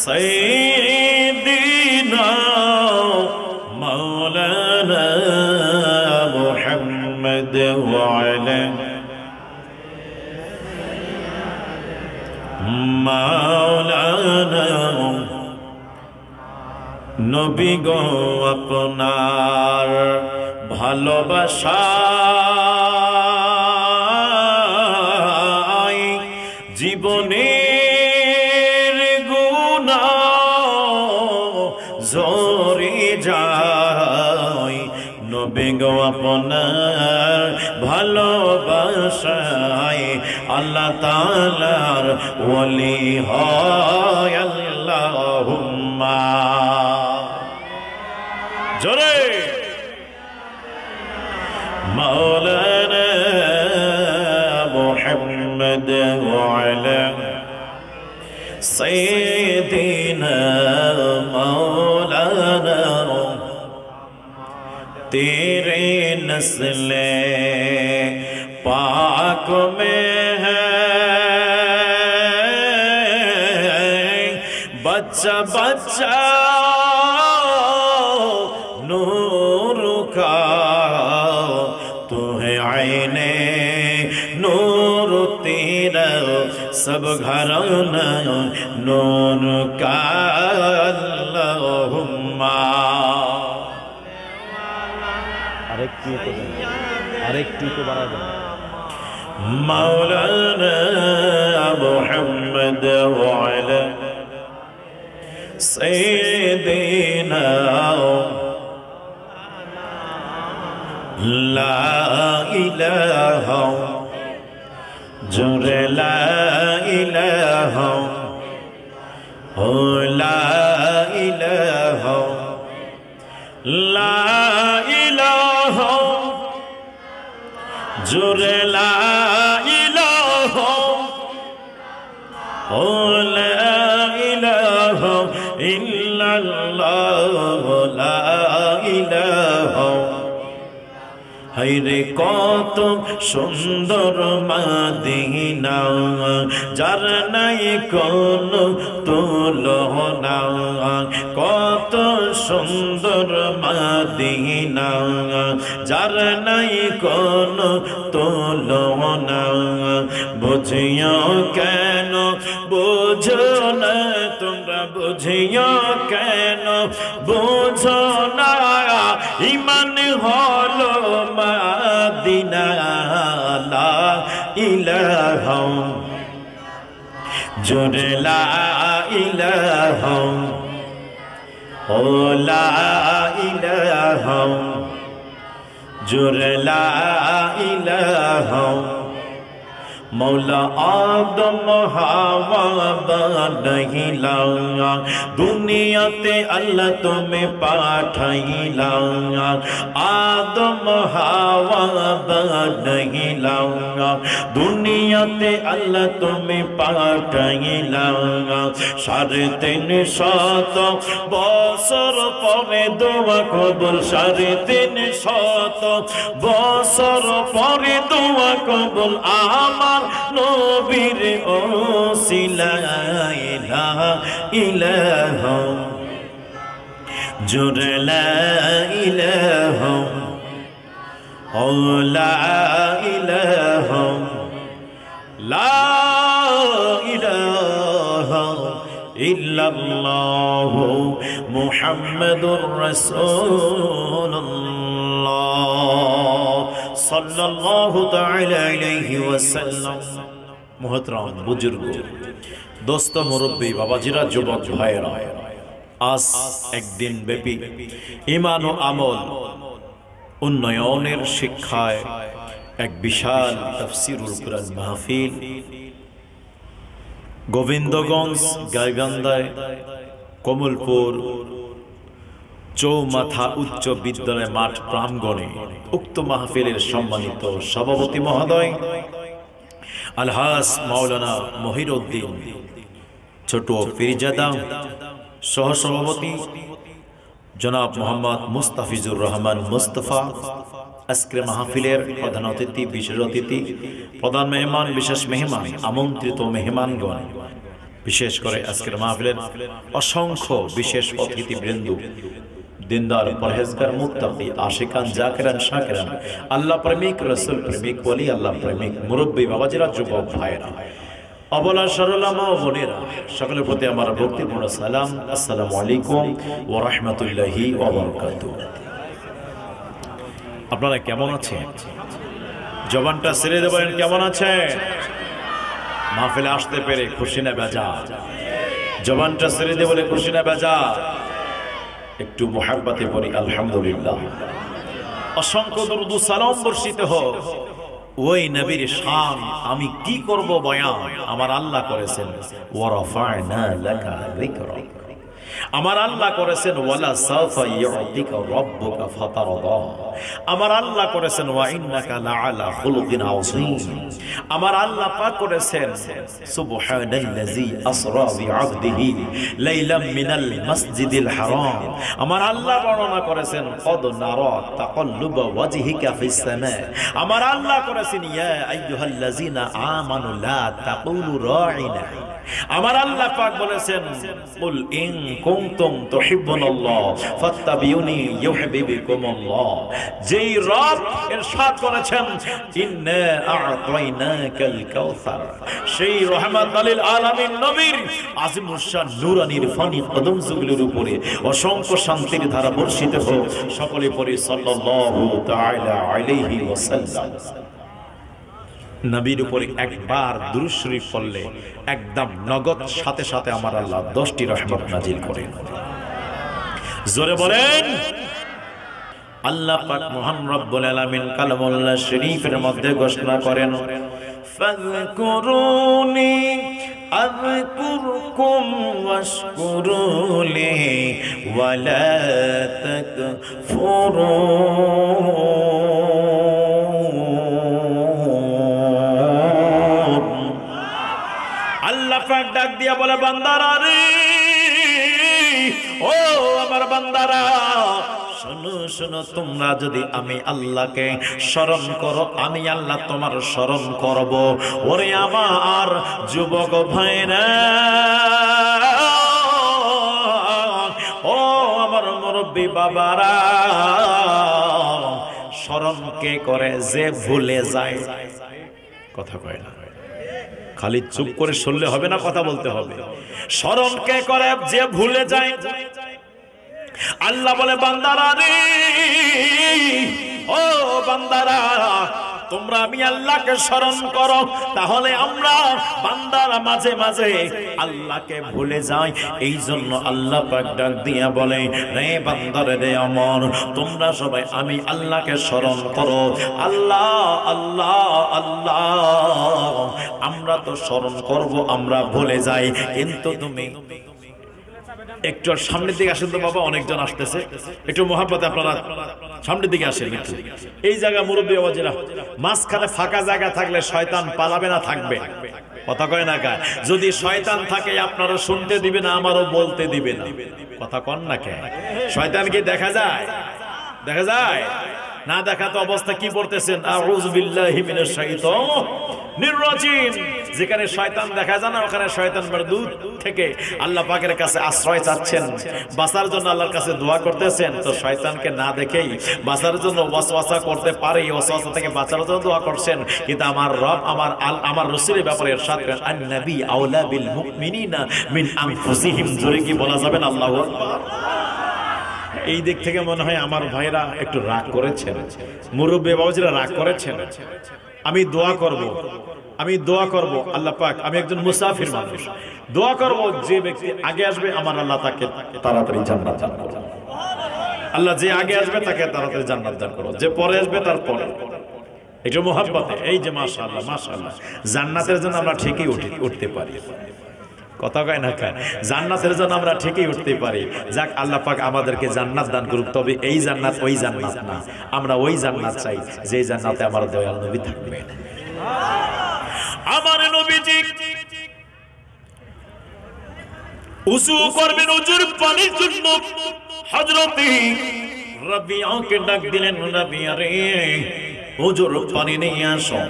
سيدنا مولانا محمد وعلى مولانا নবী গো আপনার ভালোবাসায় জীবনের গুনাহ ঝরে যায় নবী গো আপনার ভালোবাসায় আল্লাহ তাআলার ওলি হয় আল্লাহুম্মা জোরে مولانا محمد وعلى سيدنا مولانا तेरे नस्ल पाक में है बच्चा बच्चा नूर का तू है आईने नूर तेरा सब घराना नूर का अल्लाहुम्मा আরেকটু তো বাড়া দেন মাওলানা মুহাম্মদ ওয়া আলা সাইয়্যিদিনা লা ইলাহা জোরে লা ইলাহা ও লা ইলাহা লা ইলাহা জোরে লা ইলাহা ও লা ইলাহা ইল্লাল্লাহ লা ইলাহা হায়রে কত সুন্দর মদিনা যার নাই কোনো তুলনা কত সুন্দর মদিনা যার নাই কোনো তুলনা বুঝিও কেন বুঝো না তোমরা বুঝিও কেন বুঝো না ঈমান হলো মদিনা লা ইলাহা জোরে লা ইলাহা ও লা ইলাহা জোরে লা ইলাহা मौला आदम हवा बनहिला दुनियाते अल्लाह तुम्हें पाठैला आदम हवा बनहिला दुनियाते अल्लाह तुम्हें पाठैला 350 বছর পরে দোয়া কবুল 350 বছর পরে দোয়া কবুল আমার নবীর ওসিলায় লা ইলাহা জোরে লা ইলাহা ও লা ইলাহা লা ইলাহা ইল্লাল্লাহু মুহাম্মাদুর রাসূলুল্লাহ সাল্লাল্লাহু তাআলা আলাইহি ওয়াসাল্লাম। মুহতারাম বুজুর্গ দোস্ত মুরব্বী বাবাজিরা যুবক ভাইরা আজ একদিন ব্যাপী ঈমান ও আমল উন্নয়নের শিক্ষায় এক বিশাল তাফসীরুল কুরআন মাহফিল গোবিন্দগঞ্জ গাইবান্ধায় কমলপুর চৌমাথা উচ্চ বিদ্যালয় মাঠ প্রাঙ্গণে উক্ত মাহফিলের সম্মানিত সভাপতি মহোদয় আলহাজ মাওলানা মহিরউদ্দিন ছোট পীরজাদা, সহসভাপতি জনাব মোহাম্মদ মুস্তাফিজুর রহমান মুস্তফা, আজকের মাহফিলের প্রধান অতিথি, বিশেষ অতিথি, প্রধান মেহমান, বিশেষ মেহমান, আমন্ত্রিত মেহমানগণ, বিশেষ করে আজকের মাহফিলের অসংখ্য বিশেষ অতিথিবৃন্দ, দিনদার, পরহেজগার, মুত্তাকি, আশিকান, জাকিরান, শাকিরান, আল্লাহ প্রেমিক, রাসূল প্রেমিক, ওলি আল্লাহ প্রেমিক, মুরব্বী বাবাজিরা, যুবক ভাইরা, অবলা সরলা মা ও বোনেরা, সকলের প্রতি আমার ভক্তিপূর্ণ সালাম। আসসালামু আলাইকুম ওয়া রাহমাতুল্লাহি ওয়া বারাকাতুহু। আপনারা কেমন আছেন? জবানটা ছেড়ে দেবেন, কেমন আছেন? মাহফিলে আসতে পেরে খুশি না বেজা? জবানটা ছেড়ে দিয়ে বলে খুশি না বেজা? একটু মুহাব্বতে পড়ি আলহামদুলিল্লাহ। অসংখ্য দরুদ ও সালাম বর্ষিত হোক ওই নবীর শান। আমি কি করব বয়ান, আমার আল্লাহ করেছেন ওয়া রাফা'না লাকা যিকরাক। আমার আল্লাহ করেছেন ওয়ালা সাওফা ইউতিকা রাব্বুকা ফাতারদা। আমার আল্লাহ করেছেন ওয়া ইন্নাকা লাআলা খুলুকিন আযীম। আমার আল্লাহ পাক করেছেন সুবহানাল্লাযী আসরা বিআবদিহি লাইলাম মিনাল মাসজিদিল হারাম। আমার আল্লাহ বর্ণনা করেছেন কদ নারা তাকাল্লুবা ওয়াজহিকা ফিস সামা। আমার আল্লাহ করেছেন ইয়া আইয়ুহাল্লাযীনা আমানু লা তাকুলু রাঈনা। আমার আল্লাহ পাক বলেছেন কুল ইন কুনতুম তুহিব্বুনাল্লাহ ফাত্তাবিউনি ইউহিব্বুকুমুল্লাহ। যেই রব ইরশাদ করেছেন ইন্না আ'তাইনাকাল কাউসার, সেই রাহমাত লিল আলামিন নবীর আজিমুশ শান নূরানির ফানি কদম যুগলের উপরে অসংখ্য শান্তির ধারা বর্ষিত হোক। সকলে পড়ি সাল্লাল্লাহু তাআলা আলাইহি ওয়াসাল্লাম। নবীর উপরে একবার দুরূদ শরীফ পড়লে একদম নগদ সাথে সাথে আমার আল্লাহ 10টি রহমত নাজিল করেন। জোরে বলেন। আল্লাহ পাক মহান রব্বুল আলামিন কালামুল্লাহ শরীফের মধ্যে ঘোষণা করেন ফাযকুরুনি আযকুরকুম ওয়াশকুরুলি ওয়ালা তাকফুরুন। আল্লাহ পাক ডাক দিয়া বলে বান্দারা রে, ও আমার বান্দারা, শোনো শোনো, তোমরা যদি আমি আল্লাহকে স্মরণ করো, আমি আল্লাহ তোমার স্মরণ করব। ওরে আমার যুবক ভাইরা, ও আমার মুরব্বী বাবারা, স্মরণ কে করে? যে ভুলে যায়। কথা কয় না, খালি চুপ করে শুনলে হবে না, কথা বলতে হবে। স্মরণ কে করে? যে ভুলে যায়। আল্লাহ বলে বান্দারা রে, ও বান্দারা, তোমরা আমি আল্লাহকে স্মরণ করো। তাহলে আমরা বান্দারা মাঝে মাঝে আল্লাহকে ভুলে যাই। এই জন্য আল্লাহ পাক ডাক দিয়া বলে রে বান্দারে রে আমার, তোমরা সবাই আমি আল্লাহকে স্মরণ করো। আল্লাহ আল্লাহ আল্লাহ, আমরা তো স্মরণ করব, আমরা ভুলে যাই। কিন্তু তুমি একটু সামনের দিকে আসেন তো বাবা, অনেকজন আসতেছে, একটু মহাব্বতে আপনারা সামনের দিকে আসেন। এই জায়গা মুরব্বী আওয়াজেরা, মাঝখানে ফাঁকা জায়গা থাকলে শয়তান পালাবে না, থাকবে। কথা কয় না কা? যদি শয়তান থাকে আপনারা শুনতে দিবে না, আমারও বলতে দিবে না। কথা কন না কে? শয়তানকে দেখা যায়? দেখা যায় না? দেখা তো অবস্থা কি পড়তেছেন আউযু বিল্লাহি মিনাশ শাইতানির রাজিম। যেখানে শয়তান দেখা যায় না, ওখানে শয়তান বড় দূর থেকে আল্লাহ পাকের কাছে আশ্রয় চাচ্ছেন, বাঁচার জন্য আল্লাহর কাছে দোয়া করতেছেন। তো শয়তানকে না দেখেই বাঁচার জন্য ওয়াসওয়াসা করতে পারে, ওয়াসওয়াসা থেকে বাঁচার জন্য দোয়া করছেন। কিন্তু আমার রব আমার রাসূলের ব্যাপারে ইরশাদ করেন আন-নবী আওলা বিল মুমিনিনা মিন আনফুসিহিম। জোরে কি বলা যাবেন আল্লাহু আকবার? এই দিক থেকে মনে হয় আমার ভাইরা একটু রাগ করেছেন, মুরব্বী বাবাজিরা রাগ করেছেন। আমি দোয়া করব আল্লাহ পাক, আমি একজন মুসাফির মানুষ, দোয়া করব যে ব্যক্তি আগে আসবে আমার আল্লাহ তাকে তাড়াতাড়ি জান্নাত দান করো। আল্লাহ যে আগে আসবে তাকে তাড়াতাড়ি জান্নাত দান করো, যে পরে আসবে তার পরে। একটু মুহাব্বতে, এই যে মাশাআল্লাহ মাশাআল্লাহ, জান্নাতের জন্য আমরা ঠিকই উঠতে পারি। কথা কয় না কা? জান্নাতের জন্য আমরা ঠিকই উঠতে পারি। যাক, আল্লাহ পাক আমাদেরকে জান্নাত দান করুক। তবে এই জান্নাত ওই জান্নাত না, আমরা ওই জান্নাত চাই যে জান্নাতে আমার দয়াল নবী থাকবেন। আমার নবীজি উযু করবেন, উযুর পানির জন্য হযরত রাবিয়াকে ডাক দিলেন, রাবিয়া রে হুজুর পানি নিয়ে আসো।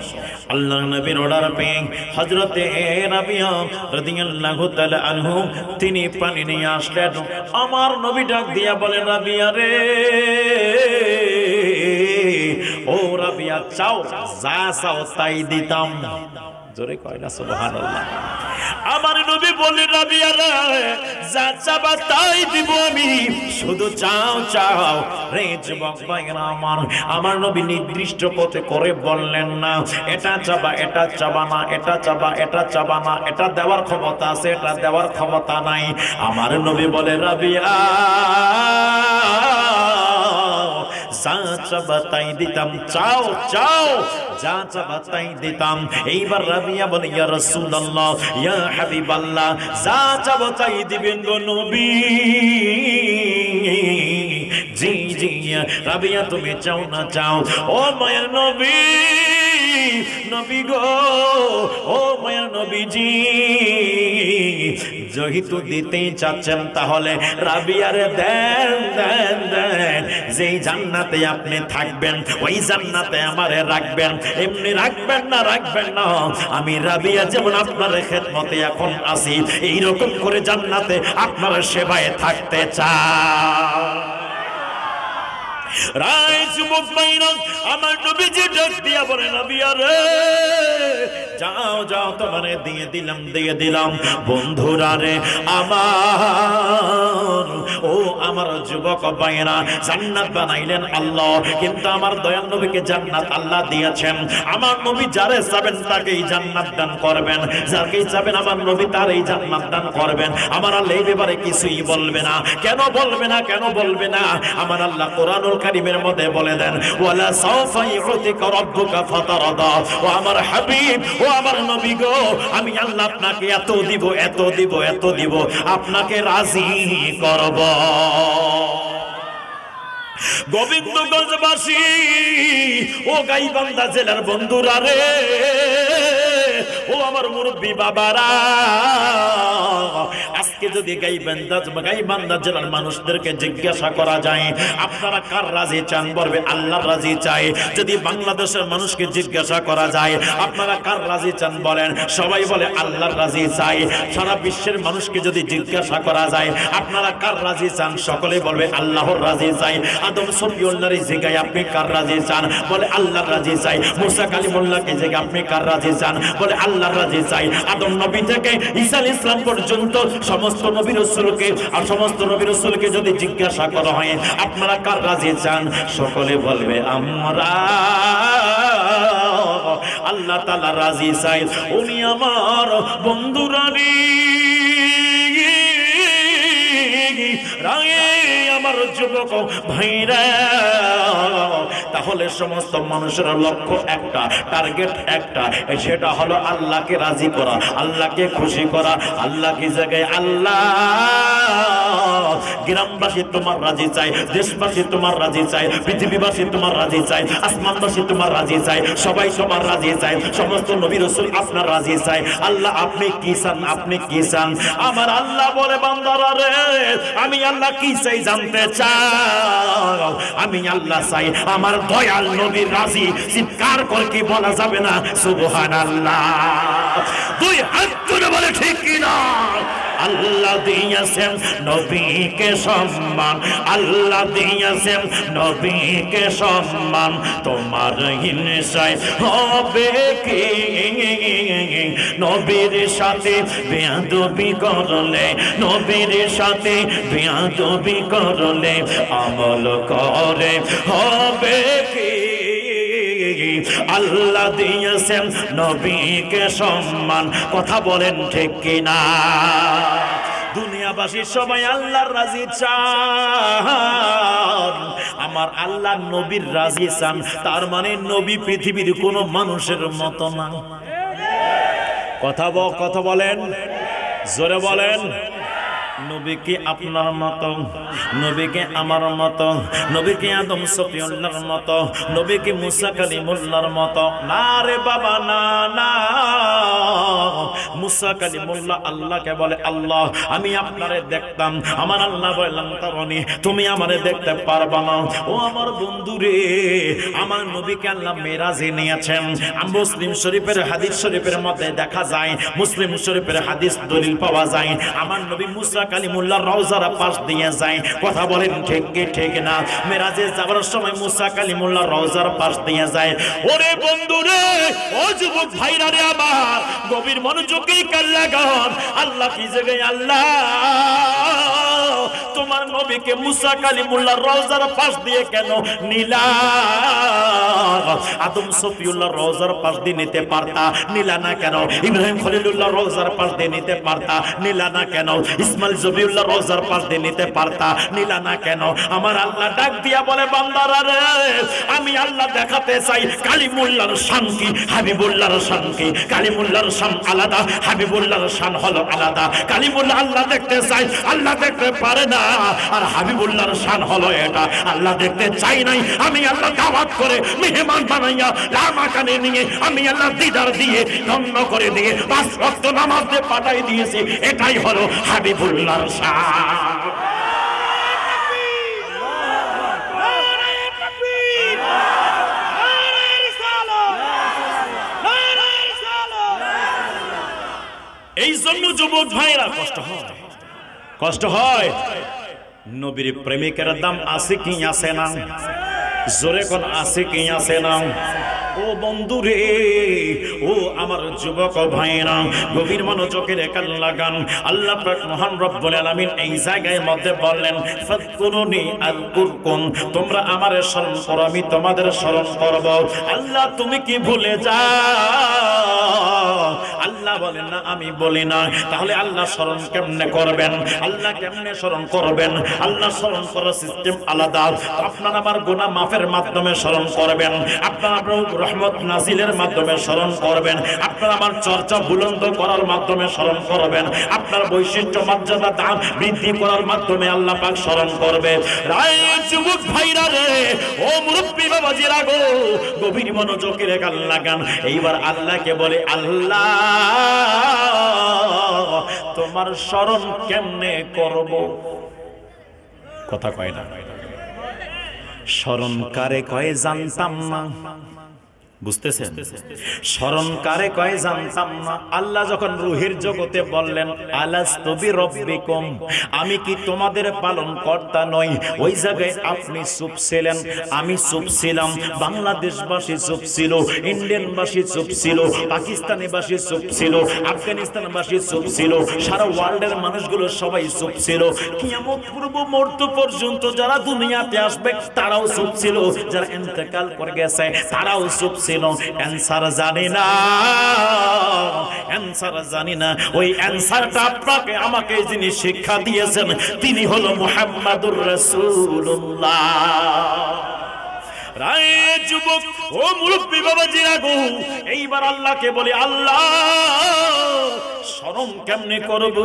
আল্লাহর নবীর অর্ডার পেয়ে হযরতে রাবিয়া রাদিয়াল্লাহু তাআলা আনহু তিনি পানি নিয়ে আসলেন। আমার নবী ডাক দিয়া বলেন, রাবিয়া রে ও রাবিয়া চাও, যা চাও তাই দিতাম। জোরে কয় না সুবহানাল্লাহ। আমার নবী বলেন, রাবিয়া রে যা চাবা তাই দিব আমি, শুধু চাও চাও। রে যুবক ভাইরা আমার নবী নির্দিষ্ট পথে করে বললেন না এটা চাবা এটা চাবা না, এটা চাবা এটা চাবা না, এটা দেওয়ার ক্ষমতা আছে এটা দেওয়ার ক্ষমতা নাই। আমার নবী বলে, রাবিয়া যা চাবা তাই দিতাম, চাও চাও যা চাবা তাই দিতাম। এইবার রাবিয়া বলে, ইয়া রাসূলুল্লাহ ইয়া হাবিবাল্লাহ, যা চাবো তাই দিবেন গো নবী। জি জি রাবিয়া তুমি চাও না চাও। ও মায়ের নবী, নবী গো, ও মায়ের নবীজি, যেহেতু দিতেই চাচ্ছেন তাহলে রাবিয়ারে দেন দেন দেন। যেই জান্নাতে আপনি থাকবেন ওই জান্নাতে আমারে রাখবেন। এমনি রাখবেন না, রাখবেন না। আমি রাবিয়া যেমন আপনার খেদমতে এখন আছি, এইরকম করে জান্নাতে আপনার সেবায় থাকতে চাই। রাই যুবক ভাইরা আমার নবীজি ডাক দিয়া বলে, রাবিয়া রে যাও যাও তোমারে দিয়ে দিলাম দিয়ে দিলাম। বন্ধুরা রে আমার, ও আমার যুবক ভাইরা, জান্নাত বানাইলেন আল্লাহ, কিন্তু আমার দয়াল নবীকে জান্নাত আল্লাহ দিয়েছেন। আমার নবী যারে চাবেন তাকেই জান্নাত দান করবেন, যাকেই চাবেন আমার নবী তারই জান্নাত দান করবেন। আমার আল্লাহ এই ব্যাপারে কিছুই বলবে না। কেন বলবে না, কেন বলবে না? আমার আল্লাহ কোরআনুল কারীমের মধ্যে বলে দেন, ওয়ালা সাওফা ইউতিকা রাব্বুকা ফাতারদা। ও আমার হাবিব, ও আমার নবী গো, আমি আল্লাহ আপনাকে এত দিব এত দিব এত দিব, আপনাকে রাজি করব। গোবিন্দগঞ্জবাসী ও গাইবান্ধা জেলার বন্ধুরা রে, ও আমার মুরব্বী বাবারা, আজকে যদি গাইবান্ধা জেলার মানুষদেরকে জিজ্ঞাসা করা যায় আপনারা কার রাজি চান, বলবে আল্লাহর রাজি চাই। যদি বাংলাদেশের মানুষকে জিজ্ঞাসা করা যায় আপনারা কার রাজি চান, বলেন সবাই বলে আল্লাহর রাজি চাই। সারা বিশ্বের মানুষকে যদি জিজ্ঞাসা করা যায় আপনারা কার রাজি চান, সকলে বলবে আল্লাহর রাজি চাই। আদম সফিউল্লাহর জিজ্ঞাসা আপনি কার রাজি চান, বলে আল্লাহর রাজি চাই। মুসা কালিমুল্লাহকে জিজ্ঞাসা আপনি কার রাজি চান, বলে আল্লাহর রাজি চাই। আদম নবী থেকে ঈসা আলাইহিস সালাম পর্যন্ত সমস্ত নবী রাসূলকে আর সমস্ত নবী রাসূলকে যদি জিজ্ঞাসা করা হয় আপনারা কার রাজি চান, সকলে বলবে আমরা আল্লাহ তাআলা রাজি চাই। উনি আমার বন্ধুরা রে, আমার যুবক ভাইরা, তাহলে সমস্ত মানুষের লক্ষ্য একটা, টার্গেট একটা, সেটা হলো আল্লাহকে রাজি করা, আল্লাহকে খুশি করা। আল্লাহ কি জায়গায়? আল্লাহ গ্রামবাসী তোমার রাজি চাই, দেশবাসী তোমার রাজি চাই, পৃথিবীবাসী তোমার রাজি চাই, আসমানবাসী তোমার রাজি চাই, সবাই সবার রাজি চাই, সমস্ত নবী রাসূল আপনার রাজি চাই। আল্লাহ আপনি কি চান, আপনি কি চান? আমার আল্লাহ বলে, বান্দারা রে আমি আল্লাহ কি চাই জানতে চাও? আমি আল্লাহ চাই আমার দয়াল নবীর রাজি। চিৎকার করে কি বলা যাবে না সুবহানাল্লাহ? দুই হাত তুলে বলে ঠিক কি না? আল্লাহ দিয়েছেন নবীকে সম্মান, আল্লাহ দিয়েছেন নবীকে সম্মান। তোমার হিংসায় হবে কি? নবীর সাথে বেয়াদবি করলে, নবীর সাথে বেয়াদবি করলে আমল করে হবে কি? আল্লাহ দিয়েছেন নবীকে সম্মান। কথা বলেন ঠিক কিনা? দুনিয়াবাসী সবাই আল্লাহর রাজি চান, আমার আল্লাহ নবীর রাজি চান। তার মানে নবী পৃথিবীর কোন মানুষের মতো না। কথা বলেন, জোরে বলেন। নবী কি আপনার মতো? নবী কি আমার মতো? নবী কি আদম সফিউল্লাহর মতো? নবী কি মুসা কালিমুল্লাহর মতো? না রে বাবা, না না। মুসা কালিমুল্লাহ আল্লাহকে বলে, আল্লাহ আমি আপনারে দেখতাম, আমার আল্লাহ বললেন তারনি তুমি আমারে দেখতে পারবা না। ও আমার বন্ধুরে, আমার নবীকে আল্লাহ মেরাজে নিয়েছেন। মুসলিম শরীফের হাদিস শরীফের মধ্যে দেখা যায়, মুসলিম শরীফের হাদিস দলিল পাওয়া যায়, আমার নবী মুসা কালিমুল্লাহ রওজার পাশ দিয়ে যায়। কথা বলেন ঠিক কি ঠিক না? মেরাজে যাওয়ার সময় মুসা কালিমুল্লাহ রওজার পাশ দিয়ে যায়। ওরে বন্ধুরে, ও যুবক ভাইরা রে, আমার গভীর মনোযোগে কান লাগান। আল্লাহ কি জায়গায়, আল্লাহ তোমার নবীকে মুসা কালিমুল্লাহ রওজার পাশ দিয়ে কেন নিলা? আদম সফিউল্লাহ রওজার পাশ দিয়ে নিতে পারতা, নিলা না কেন? ইব্রাহিম খলিলুল্লাহ রওজার পাশ দিয়ে নিতে পারতা, নিলা না কেন? ইসমাইল জবিউল্লাহ রওজার পাশ দিয়ে নিতে পারতা, নিলা না কেন? আমার আল্লাহ ডাক দিয়া বলে, বান্দারা রে, আমি আল্লাহ দেখাতে চাই কালিমুল্লাহর শান কি, হাবিবুল্লাহর শান কি। কালিমুল্লাহর শান আলাদা, হাবিবুল্লাহর শান হলো আলাদা। কালিমুল্লাহ আল্লাহ দেখতে চাই, আল্লাহ দেখতে পারে না। আর হাবিবুল্লাহর শান হলো এটা, আল্লাহ দেখতে চাই নাই, আমি আল্লাহ দাওয়াত করে মেহমান বানাইয়া লামাকানে নিয়ে আমি আল্লাহ দিদার দিয়ে ধন্য করে দিয়ে 5 ওয়াক্ত নামাজ দিয়ে পাঠাই দিয়েছি। এটাই হলো হাবিবুল্লাহর শান। এই জন্য যুবক ভাইরা কষ্ট হয়, কষ্ট হয়। নবীর প্রেমিকের দাম আছে কি আছে না? জোরে কোন আছে কি আছে না? ও বন্ধু রে, ও আমার যুবক ভাইরা, গভীর মনোযোগের কান লাগান। আল্লাহ পাক মহান রব্বুল আলামিন এই জায়গায় মধ্যে বললেন, ফাযকুরুনি আযকুরকুম, তোমরা আমারে স্মরণ করো, আমি তোমাদের স্মরণ করব। আল্লাহ তুমি কি ভুলে যাও? আল্লাহ বলেন না, আমি বলি না। তাহলে আল্লাহ স্মরণ কেমনে করবেন? আল্লাহ কেমনে স্মরণ করবেন? আল্লাহ স্মরণ করার সিস্টেম আলাদা। আপনার আমার গুনাহ মাফের মাধ্যমে স্মরণ করবেন, আপনার আমার রহমত নাজিলের মাধ্যমে স্মরণ করবেন, আপনার আমার চর্চা বুলন্দ করার মাধ্যমে স্মরণ করবেন, আপনার বৈশিষ্ট্য মর্যাদা দাম বৃদ্ধি করার মাধ্যমে আল্লাহ পাক স্মরণ করবে। রায় যুবক ভাইরা রে, ও মুরব্বী বাবাজিরা গো, গভীর মনোযোগের কান লাগান। এইবার আল্লাহকে বলে, আল্লাহ তোমার স্মরণ কেমনে করব? কথা কয় না, স্মরণ কারে কয় জানতাম না। বুঝতেছেন? স্মরণ কারে কয় জানতাম না। আল্লাহ যখন রূহের জগতে বললেন, আলাস্তু বিরব্বিকুম, আমি কি তোমাদের পালন কর্তা নই? ওই জায়গায় আপনি চুপ ছিলেন, আমি চুপ ছিলাম, বাংলাদেশবাসী চুপ ছিল, ইন্ডিয়ানবাসী চুপ ছিল, পাকিস্তানিবাসী চুপ ছিল, আফগানিস্তানবাসী চুপ ছিল, সারা ওয়ার্ল্ডের মানুষগুলো সবাই চুপ ছিল। কিয়ামত পূর্ব মুহূর্ত পর্যন্ত যারা দুনিয়াতে আসবে তারাও চুপ ছিল, যারা ইন্তেকাল করে গেছে তারাও চুপ ছিল। অ্যানসার জানি না, অ্যানসার জানি না। ওই অ্যানসারটা আপনাকে আমাকে যিনি শিক্ষা দিয়েছেন তিনি হলো মুহাম্মাদুর রাসূলুল্লাহ। রায় যুবক, ও মুরব্বী বাবাজিরা গো, এইবার আল্লাহকে বলি, আল্লাহ স্মরণ কেমনে করব?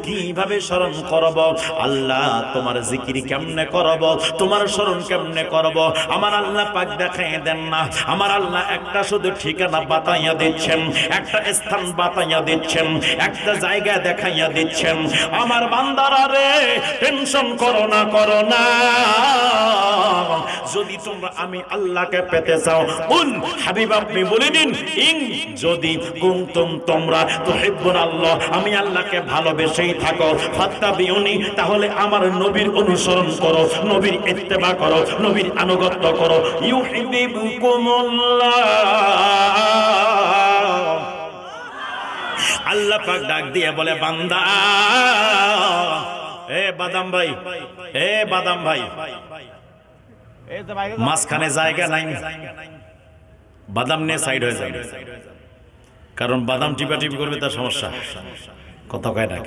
কিভাবে স্মরণ করব? আল্লাহ তোমার জিকির কেমনে করব? তোমার স্মরণ কেমনে করব? আমার আল্লাহ পাক দেখাইয়া দেন না। আমার আল্লাহ একটা শুধু ঠিকানা বাতাইয়া দিচ্ছেন, একটা স্থান বাতাইয়া দিচ্ছেন, একটা জায়গা দেখাইয়া দিচ্ছেন। আমার বান্দারা রে, টেনশন করো না, করো না। যদি তোমরা আমি আল্লাহকে পেতে চাও, কুল হাবিব আপনি বলে দিন, ইন যদি কুনতুম তোমরা তুহিব্বুন আল্লাহ, আমি আল্লাহকে ভালোবেসেই থাকো, ফাত্তাবিউনি, তাহলে আমার নবীর অনুসরণ করো, নবীর ইত্তেবা করো, নবীর আনুগত্য করো, ইউহিব্বুকুমুল্লাহ। আল্লাহ পাক ডাক দিয়ে বলে, বান্দা, এ বাদাম ভাই, এ বাদাম ভাই, মাঝখানে জায়গা নাই, বাদাম নিয়ে সাইড হয়ে যাবে, কারণ বাদাম টিপাটিপি করবে তার সমস্যা। কথা কয় না?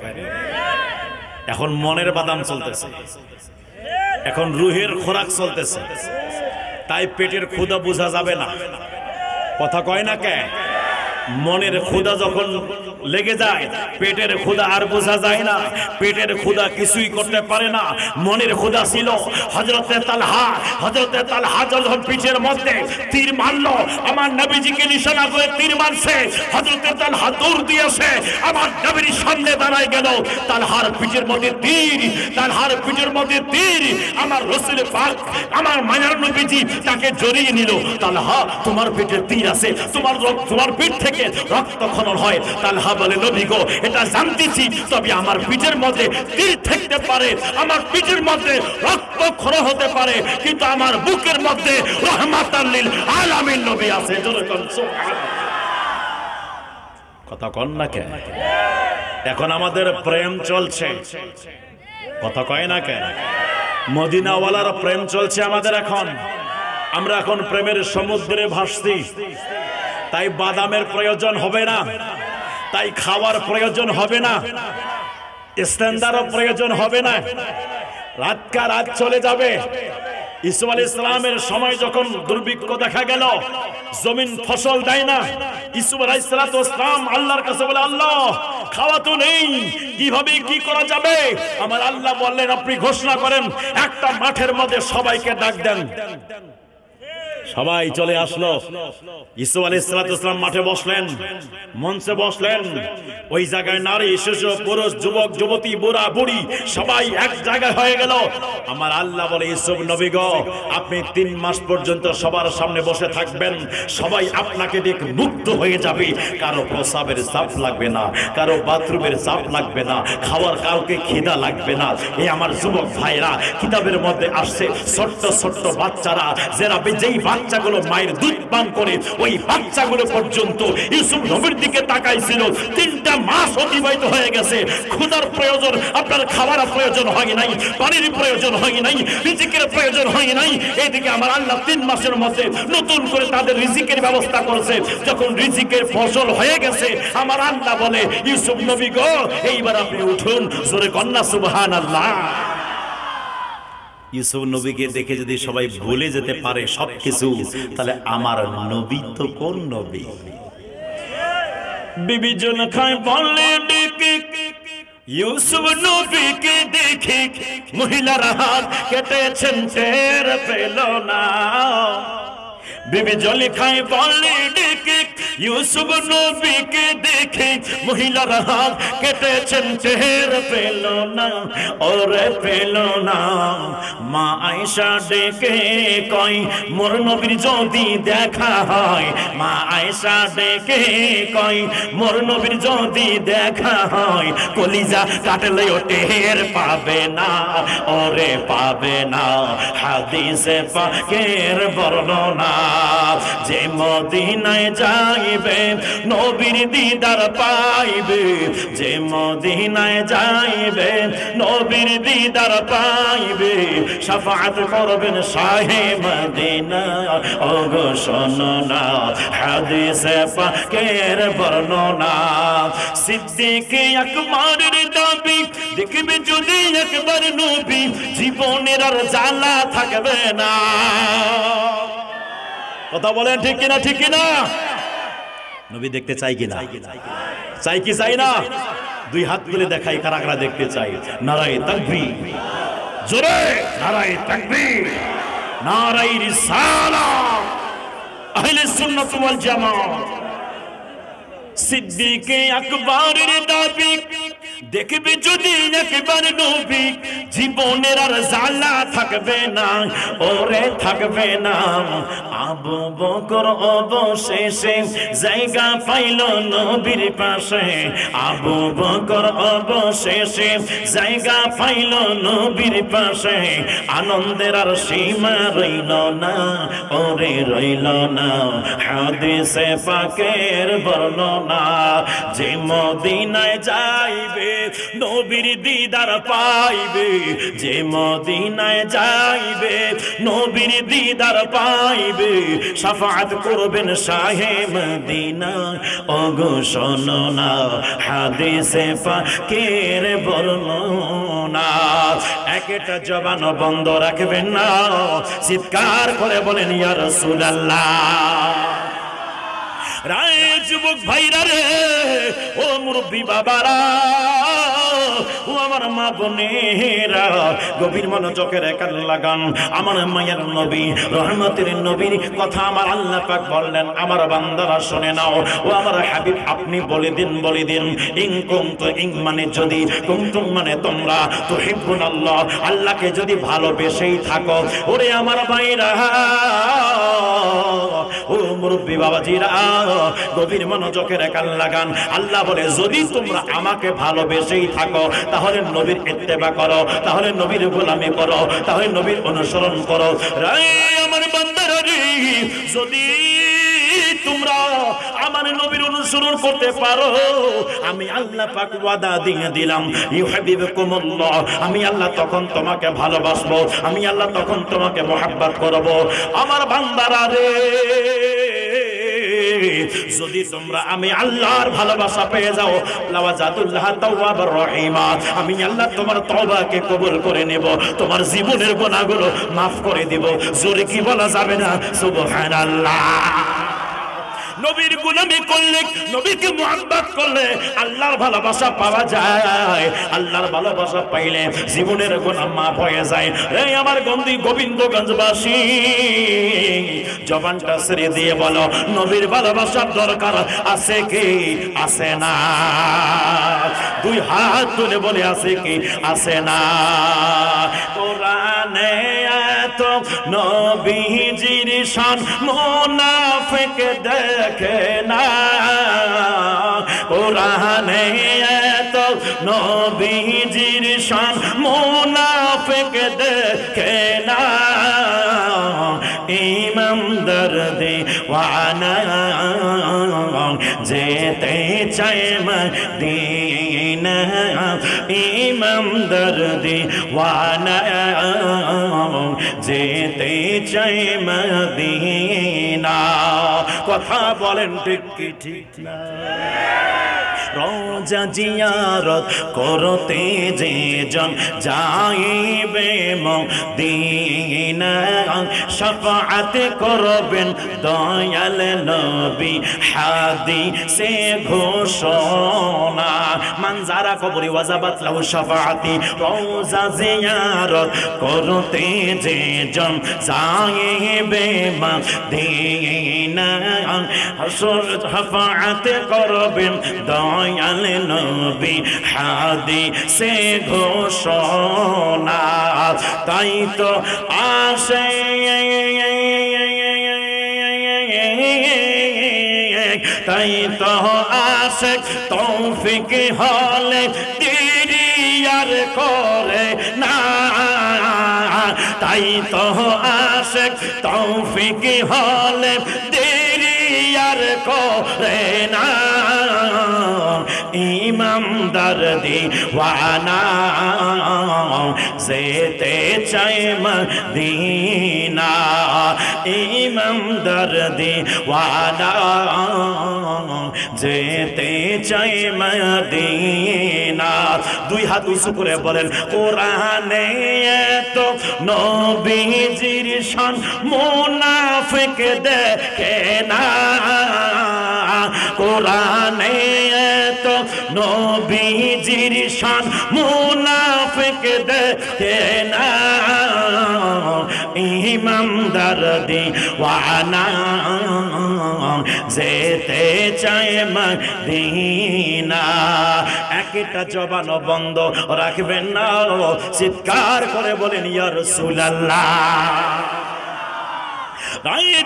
এখন মনের বাদাম চলতেছে, এখন রুহের খোরাক চলতেছে, তাই পেটের ক্ষুধা বোঝা যাবে না। কথা কয় না কে? মনের ক্ষুধা যখন লেগে যায়, পেটের ক্ষুধা আর বোঝা যায় না, পেটের ক্ষুধা কিছুই করতে পারে না। মনের ক্ষুধা ছিল হযরতে তালহা যখন পিঠের মধ্যে তীর মারলো, আমার নবীজিকে নিশানা করে তীর মারছে, হযরতে তালহা দৌড় দিয়েছে, আমার নবীর সামনে দাঁড়ায় গেল, তালহার পিঠের মধ্যে তীর, আমার রাসূল পাক আমার মায়ার নবীজি তাকে জড়িয়ে নিল। তালহা, তোমার পেটে তীর আছে, তোমার পিঠ থেকে রক্তক্ষরণ হয়। তালহা বলে, নবী গো, এটা জানতেছি, তবে আমার পিঠের মধ্যে তীর থাকতে পারে, আমার পিঠের মধ্যে রক্তক্ষরণ হতে পারে, কিন্তু আমার বুকের মধ্যে রাহমাতাল লিল আলামিন নবী আছে। কথা কন না কেন? এখন আমাদের প্রেম চলছে, কথা কয় না কেন? মদিনাওয়ালার প্রেম চলছে আমাদের। আমরা এখন প্রেমের সমুদ্রে ভাসছি। তাই বাদামের প্রয়োজন হবে না, তাই খাওয়ার প্রয়োজন হবে না, ইস্তেঞ্জারও প্রয়োজন হবে না। রাত চলে যাবে। ঈসা আলাইহিস সালামের সময় যখন দুর্ভিক্ষ দেখা গেল, জমিন ফসল দেয় না, ঈসা আলাইহিস সালাম আল্লাহর কাছে বলে, আল্লাহ, খাওয়া তো নেই, কিভাবে কি করা যাবে? আমার আল্লাহ বললেন, আপনি ঘোষণা করেন, একটা মাঠের মধ্যে সবাইকে ডাক দেন। সবাই চলে আসলো। ঈসা আলাইহিস সালাম মাঠে বসলেন, মঞ্চে বসলেন। ওই জায়গায় নারী, শিশু, পুরুষ, যুবক, যুবতী, বুড়া, বুড়ি সবাই এক জায়গায় হয়ে গেল। আমার আল্লাহ বলে, ইউসুফ নবী গো, আপনি 3 মাস পর্যন্ত সবার সামনে বসে থাকবেন। সবাই আপনাকে দেখে মুগ্ধ হয়ে যাবে। কারো প্রসাবের চাপ লাগবে না, কারো বাথরুমের চাপ লাগবে না, খাওয়ার কাউকে খিদা লাগবে না। এই আমার যুবক ভাইরা, কিতাবের মধ্যে আসছে, ছোট্ট ছোট্ট বাচ্চারা, যেই বাচ্চাগুলো মায়ের দুধ পান করে, ওই বাচ্চাগুলো পর্যন্ত ইউসুফ নবীর দিকে তাকাইছিল। 3টা মাস অতিবাহিত হয়ে গেছে। ক্ষুধার প্রয়োজন, আপনার খাবার প্রয়োজন হয় নাই, পানির প্রয়োজন হয় নাই, রিজিকের প্রয়োজন হয় নাই। এইদিকে আমার আল্লাহ 3 মাসের মধ্যে নতুন করে তাদের রিজিকের ব্যবস্থা করেছে। যখন রিজিকের ফসল হয়ে গেছে, আমার আল্লাহ বলে, ইউসুফ নবী গো, এইবার আপনি উঠুন। জোরে কন্যা সুবহানাল্লাহ। ইউসুফ নবীকে দেখে যদি সবাই ভুলে যেতে পারে সবকিছু, তাহলে আমার নবী তো কোন নবী? বিবি জুলেখায় বলে ডেকে, ইউসুফ নবীকে দেখে মহিলারা হাত কেটেছেন, টের পেল না। বিবি জুলেখায় বলে ডেকে, ইউসুফ নবীকে দেখে মহিলারা হাত কেটেছেন, টের পেল না, ওরে পেল না। মা আয়েশা ডেকে কয়, মোর নবীর যদি দেখা হয়। মা আয়েশা ডেকে কয়, মোর নবীর যদি দেখা হয়, কলিজা কাটলেও টের পাবে না, ওরে পাবে না। হাদিসে পাকের বর্ণনা, যে মদিনায় যাইবে নবীর দিদার পাইবে, যে মদিনায় যাইবে নবীর দিদার পাইবে, শাফাআত করবেন শাহে মদিনা। ওগো শোনো না, হাদিসে পাকের বর্ণনা, সিদ্দিক আকবরের দাবি, দেখবে যদি একবার নবী, জীবনের আর জ্বালা থাকবে না। কথা বলেন ঠিক কিনা? ঠিক কিনা? নবী দেখতে চাই কিনা? চাই কি চাই না? 2 হাত তুলে দেখাই কারা কারা দেখতে চাই। নারায়ে তাকবীর, জোরে নারায়ে তাকবীর, নারায়ে রিসালাত, আহলে সুন্নাত ওয়াল জামাত। সিদ্দিক আকবরের দাবি, দেখবে যদি একবার নবী, জীবনের আর জ্বালা থাকবে না, ওরে থাকবে না। আবু বকর অবশেষে জায়গা পাইল নবীর পাশে, আবু বকর অবশেষে জায়গা পাইল নবীর পাশে। আনন্দের আর সীমা রইল না, ওরে রইল না। হাদিসে পাকের বর্ণনা, যে মদিনায় যাইবে নবীর দিদার পাইবে, যে মদিনায় যাইবে নবীর দিদার পাইবে, শাফাআত করবেন শাহে মদিনা। ওগো শোনো না, হাদিসে পাকের বর্ণনা। একটা জবান বন্ধ রাখবেন না, চিৎকার করে বলেন ইয়া রাসূলুল্লাহ। রায় যুবক ভাইরা রে, ও মুরব্বী বাবারা, ও আমার মা বোনেরা, গভীর মনোযোগের কান লাগান। আমার মায়ের নবী, রহমতের নবীর কথা আমার আল্লাহ পাক বললেন, আমার বান্দারা শুনে নাও। ও আমার হাবিব, আপনি বলে দিন, বলে দিন, ইন কুনতুম, ইন মানে যদি, কুনতুম মানে তোমরা, তুহিব্বুনাল্লাহ, আল্লাহকে যদি ভালোবেসেই থাকো। ওরে আমার ভাইরা, ও মুরব্বী বাবাজিরা, গভীর মনোযোগের কান লাগান। আল্লাহ বলে, যদি তোমরা আমাকে ভালোবেসেই থাকো, তাহলে নবীর ইত্তেবা করো, তাহলে নবীর গোলামি করো, তাহলে নবীর অনুসরণ করো। রে আমার বান্দারা রে, যদি তোমরা আমার নবীর অনুসরণ করতে পারো, আমি আল্লাহ পাক ওয়াদা দিয়ে দিলাম, ইউহিব্বুকুমুল্লাহ, আমি আল্লাহ তখন তোমাকে ভালোবাসবো, আমি আল্লাহ তখন তোমাকে মহব্বত করব। আমার বান্দারা রে, যদি তোমরা আমি আল্লাহর ভালোবাসা পেয়ে যাও, লাওয়াজাদুল্লাহ তাওয়াবুর রহিমা, আমি আল্লাহ তোমার তওবাকে কবুল করে নেব, তোমার জীবনের গুনাহগুলো maaf করে দেব। জোরে কি বলা যাবে না সুবহানাল্লাহ? নবীর গোলামি করলে, নবীকে মুহাব্বত করলে আল্লাহর ভালোবাসা পাওয়া যায়। আল্লাহর ভালোবাসা পাইলে জীবনের গুনাহ maaf হয়ে যায়। এই আমার গন্দি গোবিন্দগঞ্জবাসী, জবানটা ছেড়ে দিয়ে বলো, নবীর ভালোবাসার দরকার আছে কি আছে না? দুই হাত তুলে বলে, আছে কি আছে না? কোরআনে এত নবীজির শান মুনাফিক দেখে না, কোরআনে এত নবীজির শান মুনাফিক দেখে না। ইমানদার দিওয়ানা যেতে চায় মদিনা, ইমানদার দিওয়ানা যেতে চায় মদিনা। কথা বলেন ঠিক কি ঠিক না? রোজা জিয়ারত করতে যে জন যাইবে মদিনা, শাফাআত করবেন দয়াল নবী, হাদিসে ঘোষণা, মান যারা কবরি ওয়াজাবাত লাহু শাফাআতি। রোজা জিয়ারত করতে যে জন যাইবে মদিনা, শাফাআত করবেন দয়াল নবী, হাদিসে ঘোষণা। তাই তো আসে তাই তো আসে তৌফিক হলে দেরি আর করে না, তাই তো আসে তৌফিক হলে দেরি আর করে না। ইমানদার দিওয়ানা যেতে চায় মদিনা, ইমানদার দিওয়ানা যেতে চায় মদিনা। দুই হাত উঁচু করে বলেন, কোরআনে এত নবীজির শান মুনাফিক দেখে না, কোরআনে এত নবীজির শান মুনাফিক দেখে না। ইমানদার দিওয়ানা যেতে চায় মদিনা। একটা জবান বন্ধ রাখবেন না, চিৎকার করে বলেন ইয়া রাসূলুল্লাহ।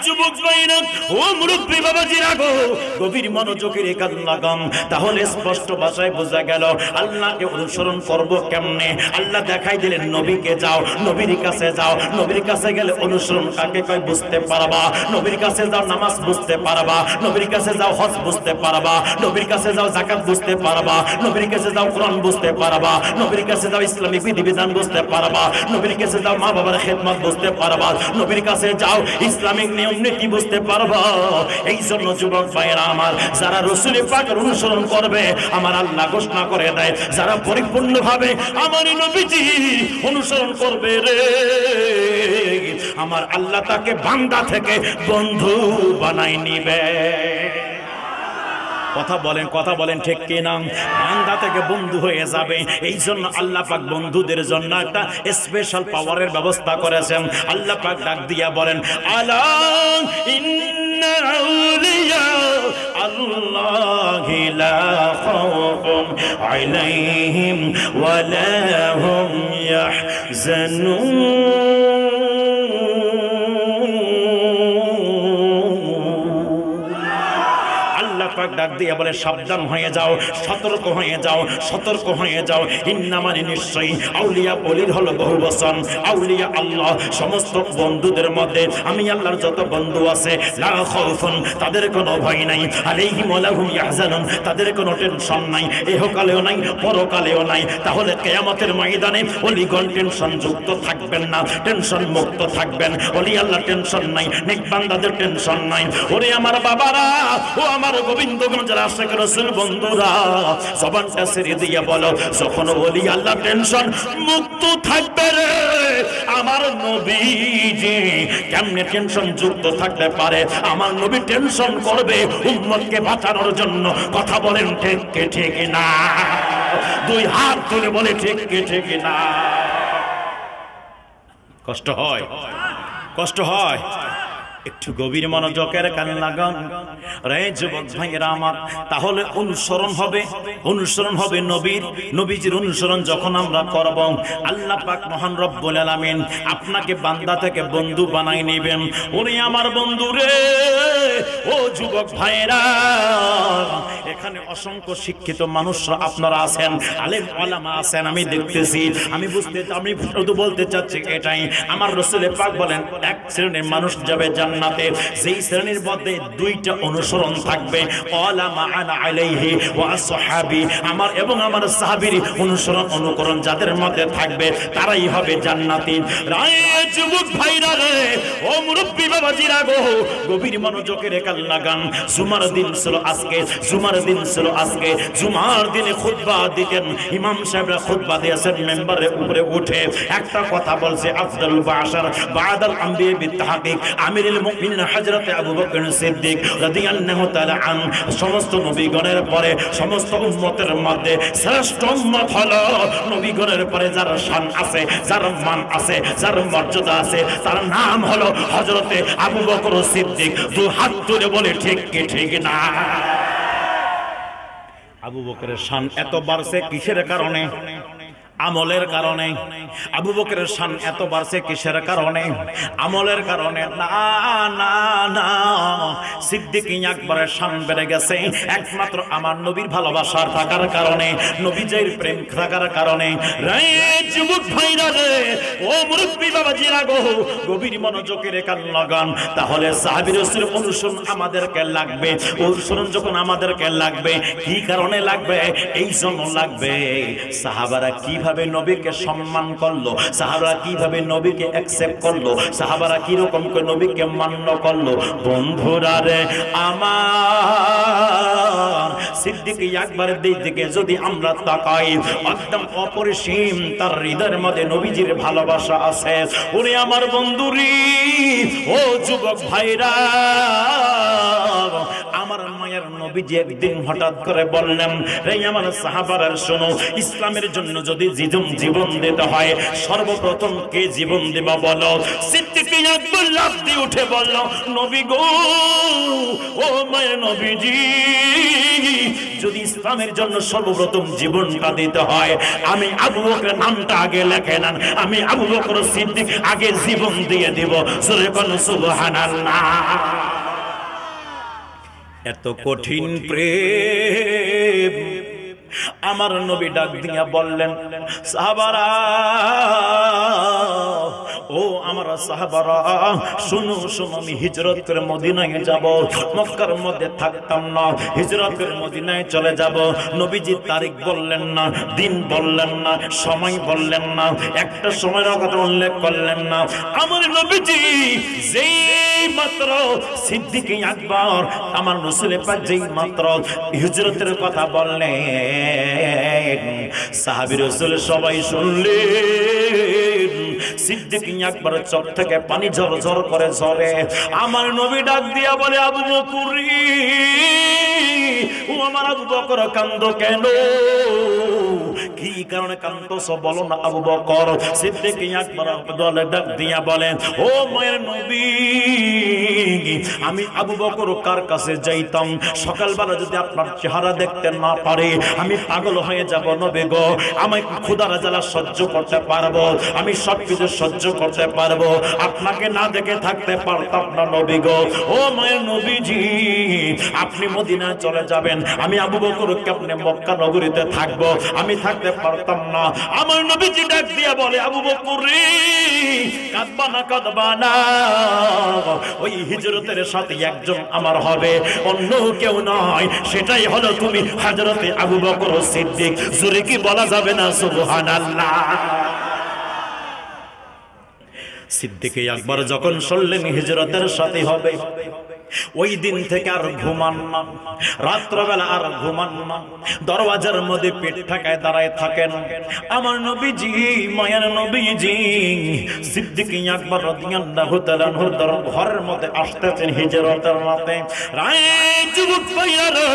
যুবক ভাইরা, ও মুরব্বী বাবাজিরা গো, গভীর মনোযোগের কান লাগাম। তাহলে স্পষ্ট ভাষায় বোঝা গেল আল্লাহকে অনুসরণ করব কেমনে। আল্লাহ দেখাই দিলেন, নবীকে যাও, নবীর কাছে যাও, নবীর কাছে গেলে অনুসরণ কাকে কয় বুঝতে পারবা, নবীর কাছে যাও নামাজ বুঝতে পারবা, নবীর কাছে যাও হজ বুঝতে পারবা, নবীর কাছে যাও যাকাত বুঝতে পারবা, নবীর কাছে যাও কোরআন বুঝতে পারবা, নবীর কাছে যাও ইসলামিক বিধিবিধান বুঝতে পারবা, নবীর কাছে যাও মা বাবার খেদমত বুঝতে পারবা, নবীর কাছে যাও ইসলামিক নিয়ম নীতি বুঝতে পারবো। এই জন্য যুবক ভাইরা আমার, যারা রাসূল পাকের অনুসরণ করবে, আমার আল্লাহ ঘোষণা করে দেয়, যারা পরিপূর্ণভাবে আমার নবীজি অনুসরণ করবে রে, আমার আল্লাহ তাকে বান্দা থেকে বন্ধু বানাই নিবে। কথা বলেন ঠিক কি না? বান্দা থেকে বন্ধু হয়ে যাবে। এই জন্য আল্লাহ পাক বন্ধুদের জন্য একটা স্পেশাল পাওয়ারের ব্যবস্থা করেছেন। আল্লাহ পাক ডাক দিয়া বলেন, আলা ইন্না আউলিয়া আল্লাহি লা খাউফুন আলাইহিম ওয়া লা হুম ইয়াহজানুন। ডাক দিয়ে বলে, সাবধান হয়ে যাও, সতর্ক হয়ে যাও, সতর্ক হয়ে যাও। ইন্নামানি নিশ্চয়ই আউলিয়া বলির হলো বহু বচন। আউলিয়া আল্লাহ সমস্ত বন্ধুদের মধ্যে আমি আল্লাহর যত বন্ধু আছে, লা খাউফুন তাদের কোনো ভয় নাই, আলাইহিম ওয়া লা হুম ইয়াহজানুন তাদের কোনো টেনশন নাই, ইহকালেও নাই পরকালেও নাই। তাহলে কিয়ামতের ময়দানে ওলিগণ টেনশন যুক্ত থাকবেন না, টেনশন মুক্ত থাকবেন। ওলি আল্লাহ টেনশন নাই, নেক বান্দাদের টেনশন নাই। ওরে আমার বাবারা, ও আমার গোবিন্দগঞ্জের আশিক রাসূল বন্ধুরা, জবানটা ছেড়ে দিয়ে বলো, যখন ওলি আল্লাহ টেনশন মুক্ত থাকবে রে আমার নবীজি কেমনে টেনশন যুক্ত থাকতে পারে? আমার নবী টেনশন করবে উম্মতকে বাঁচানোর জন্য। কথা বলেন ঠিক কি ঠিক না? দুই হাত তুলে বলে ঠিক কি ঠিক না? কষ্ট হয়, কষ্ট হয়। একটু গভীর মনোযোগের কানে লাগান রে যুবক ভাইয়েরা আমার। তাহলে অনুসরণ হবে নবীর, নবীজির অনুসরণ যখন আমরা করব, আল্লাহ পাক মহান রব্বুল আলামিন আপনাকে বান্দা থেকে বন্ধু বানাই নেবেন। ওরে আমার বন্ধু রে, ও যুবক ভাইয়েরা, এখানে অসংখ্য শিক্ষিত মানুষরা আপনারা আছেন, আলেম ওলামা আছেন, আমি দেখতেছি, আমি শুধু বলতে চাচ্ছি এটাই। আমার রাসূল পাক বলেন, এক শ্রেণীর মানুষ যাবে জান্নাতে, যেই শ্রেণীর মধ্যে দুইটা অনুসরণ থাকবে, ওয়ালা মা'আনা আলাইহি ওয়া আসহাবি, আমার এবং আমার সাহাবীর অনুসরণ অনুকরণ যাদের মধ্যে থাকবে তারাই হবে জান্নাতি। রায় যুবক ভাইরা রে, ও মুরব্বি বাবাজিরা গো, গভীর মনোযোগের কান লাগান। জুমার দিন ছিল আজকে, জুমার দিন ছিল আজকে। জুমার দিনে খুতবা দিতেন ইমাম সাহেবরা, খুতবা দিয়েছেন মেম্বারের উপরে উঠে একটা কথা বলছে, আফদাল বাশার বাদাল আম্বিয়া বিতাহকিক আমিরুল মুমিনিন হযরত আবু বকর সিদ্দিক রাদিয়াল্লাহু তাআলা আন, সমস্ত নবীগণের পরে সমস্ত উম্মতের মধ্যে শ্রেষ্ঠ উম্মত হলো নবীগণের পরে যার শান আছে, যার মান আছে, যার মর্যাদা আছে, তার নাম হলো হযরত আবু বকর সিদ্দিক। দু হাত তুলে বলে ঠিক কি ঠিক না? আবু বকরের শান এত বাড়ছে কিসের কারণে? আমলের কারণে। আবু বকরের শান এত বাড়ছে কিসের কারণে? আমলের কারণে না, না, না। সিদ্দিক আকবরের শান বেড়ে গেছে একমাত্র আমার নবীর ভালোবাসার থাকার কারণে, নবীজির প্রেম থাকার কারণে। রে যুবক ভাইরা রে, ও মুরব্বি বাবাজিরা গো, গভীর মনোযোগের কান লাগান। তাহলে সাহাবী রাসূল অনুসরণ আমাদেরকে লাগবে। অনুসরণ যখন আমাদেরকে লাগবে, কি কারণে লাগবে? এই জন্য লাগবে, সাহাবারা কিভাবে নবীকে সম্মান করলো, সাহাবারা কিভাবে নবীকে অ্যাকসেপ্ট করলো, সাহাবারা কি রকম করে নবীকে মান্য করলো। বন্ধুরা রে আমার, সিদ্দিক আকবরের দিকে যদি আমরা তাকাই, একদম অপরিসীম তার হৃদয়ের মধ্যে নবীজির ভালোবাসা আছে। ওরে আমার বন্ধুরি, ও যুবক ভাইরা, আমার মায়ের নবীজি একদিন হঠাৎ করে বললেন, রে আমার সাহাবারা শোনো, ইসলামের জন্য যদি জীবন দিতে হয় সর্বপ্রথম কে জীবন দেব বলো? সিদ্দিক আকবর লাফ দিয়ে উঠে বলল, নবী গো, ও মায়ের নবীজি, যদি ইসলামের জন্য সর্বপ্রথম জীবনটা দিতে হয়, আমি আবু বকরের নামটা আগে লেখে নেন, আমি আবু বকর সিদ্দিক আগে জীবন দিয়ে দিব। সূরা সুবহানাল্লাহ। এত কঠিন প্রেম আমার নবী ডাক দিয়া বললেন, সাহাবারা, ও আমার সাহাবারা, শুনো শুনো, আমি হিজরত করে মদিনায় যাব। মক্কার মধ্যে থাকতাম না, হিজরত করে মদিনায় চলে যাব। নবীজি তারিখ বললেন না, দিন বললেন না, সময় বললেন না, একটা সময়ের কথা উল্লেখ করলেন না। আমার নবীজি যেই মাত্র সিদ্দিক আকবর আমার রাসূল পাক যেই মাত্র হিজরতের কথা বললেন, সাহাবী রাসূল সবাই শুনলেন। সিদ্দিক আকবর চোখ থেকে পানি ঝরঝর করে ঝরে। আমার নবী ডাক দিয়া বলে, আবু বকর, ও আমার আবু বকর কান্দো কেন? কি কারণে কান্দছো বলো না আবু বকর। সিদ্দিক আকবর দলে ডাক দিয়া বলেন, ও মায়ের নবী, আমি আবু বকর কার কাছে যাইতাম, সকালবেলা যদি আপনার চেহারা দেখতে না পারে আমি পাগল হয়ে যাব নবী গো। আমি ক্ষুধার জ্বালা সহ্য করতে পারবো, আমি সবকিছু সহ্য করতে পারবো, আপনাকে না দেখে থাকতে পারতাম না নবী গো। ও মায়ের নবীজি, আপনি মদিনায় চলে যাবেন, আমি আবু বকরকে আপনি মক্কা নগরীতে থাকবো, আমি থাকতে পারতাম না। আমার নবীজি ডাক দিয়ে বলে, আবু বকর রে, কাঁদবা না কাঁদবা না, ওই হিজরতের সাথে একজন আমার হবে, অন্য কেউ নয়, সেটাই হলো তুমি হযরতে আবু বকর সিদ্দিক। জোরে কি বলা যাবে না সুবহানাল্লাহ? সিদ্দিক আকবর যখন শুনলেন হিজরতের সাথে হবে, ওই দিন থেকে আর ঘুমান না, রাত্রবেলা আর ঘুমান না, দরওয়াজার মধ্যে পেট ঠেকায় দাঁড়ায় থাকেন। আমার নবীজি, মায়ের নবীজি সিদ্দিক আকবর রাদিয়াল্লাহু তাআলা ঘরের মধ্যে আসতেছেন হিজরতের রাতে। রায় যুবক ভাইরা,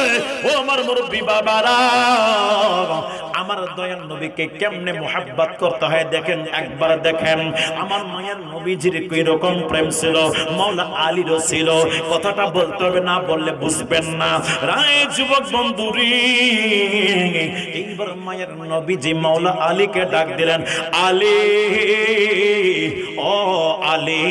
ও আমার মুরব্বি বাবারা, আমার দয়াল নবীকে কেমনে মোহাব্বত করতে হয় দেখেন, একবার দেখেন। আমার মায়ের নবীজির কি রকম প্রেম ছিল, মাওলা আলীরও ছিল। কথাটা বলতে হবে, না বললে বুঝবেন না। রায় যুবক বন্ধুরি, এইবার মায়ের নবীজি মাওলা আলীকে ডাক দিলেন, আলী, ও আলী,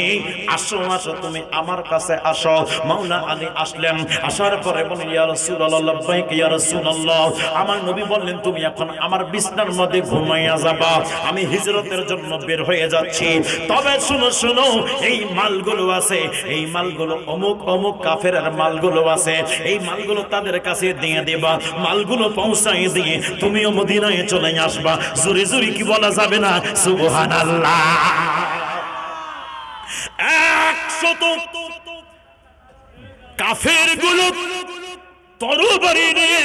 আসো আসো, তুমি আমার কাছে আসো। মাওলা আলী আসলেন, আসার পরে বলেন, ইয়া রাসূলুল্লাহ, লাব্বাইক ইয়া রাসূলুল্লাহ। আমার নবী বললেন, তুমি এখন আমার বিছানার মধ্যে ঘুমাইয়া যাবা, আমি হিজরতের জন্য বের হয়ে যাচ্ছি। তবে শুনো শুনো, এই মালগুলো আছে, এই মালগুলো অমুক অমুক কাফেরের মালগুলো আছে, এই মালগুলো তাদের কাছে দিয়ে দেবা, মালগুলো পৌঁছাই দিয়ে তুমিও মদিনায় চলে আসবা। জোরে জোরে কি বলা যাবে না সুবহানাল্লাহ? 100 কাফের গুলো তরবারি নিয়ে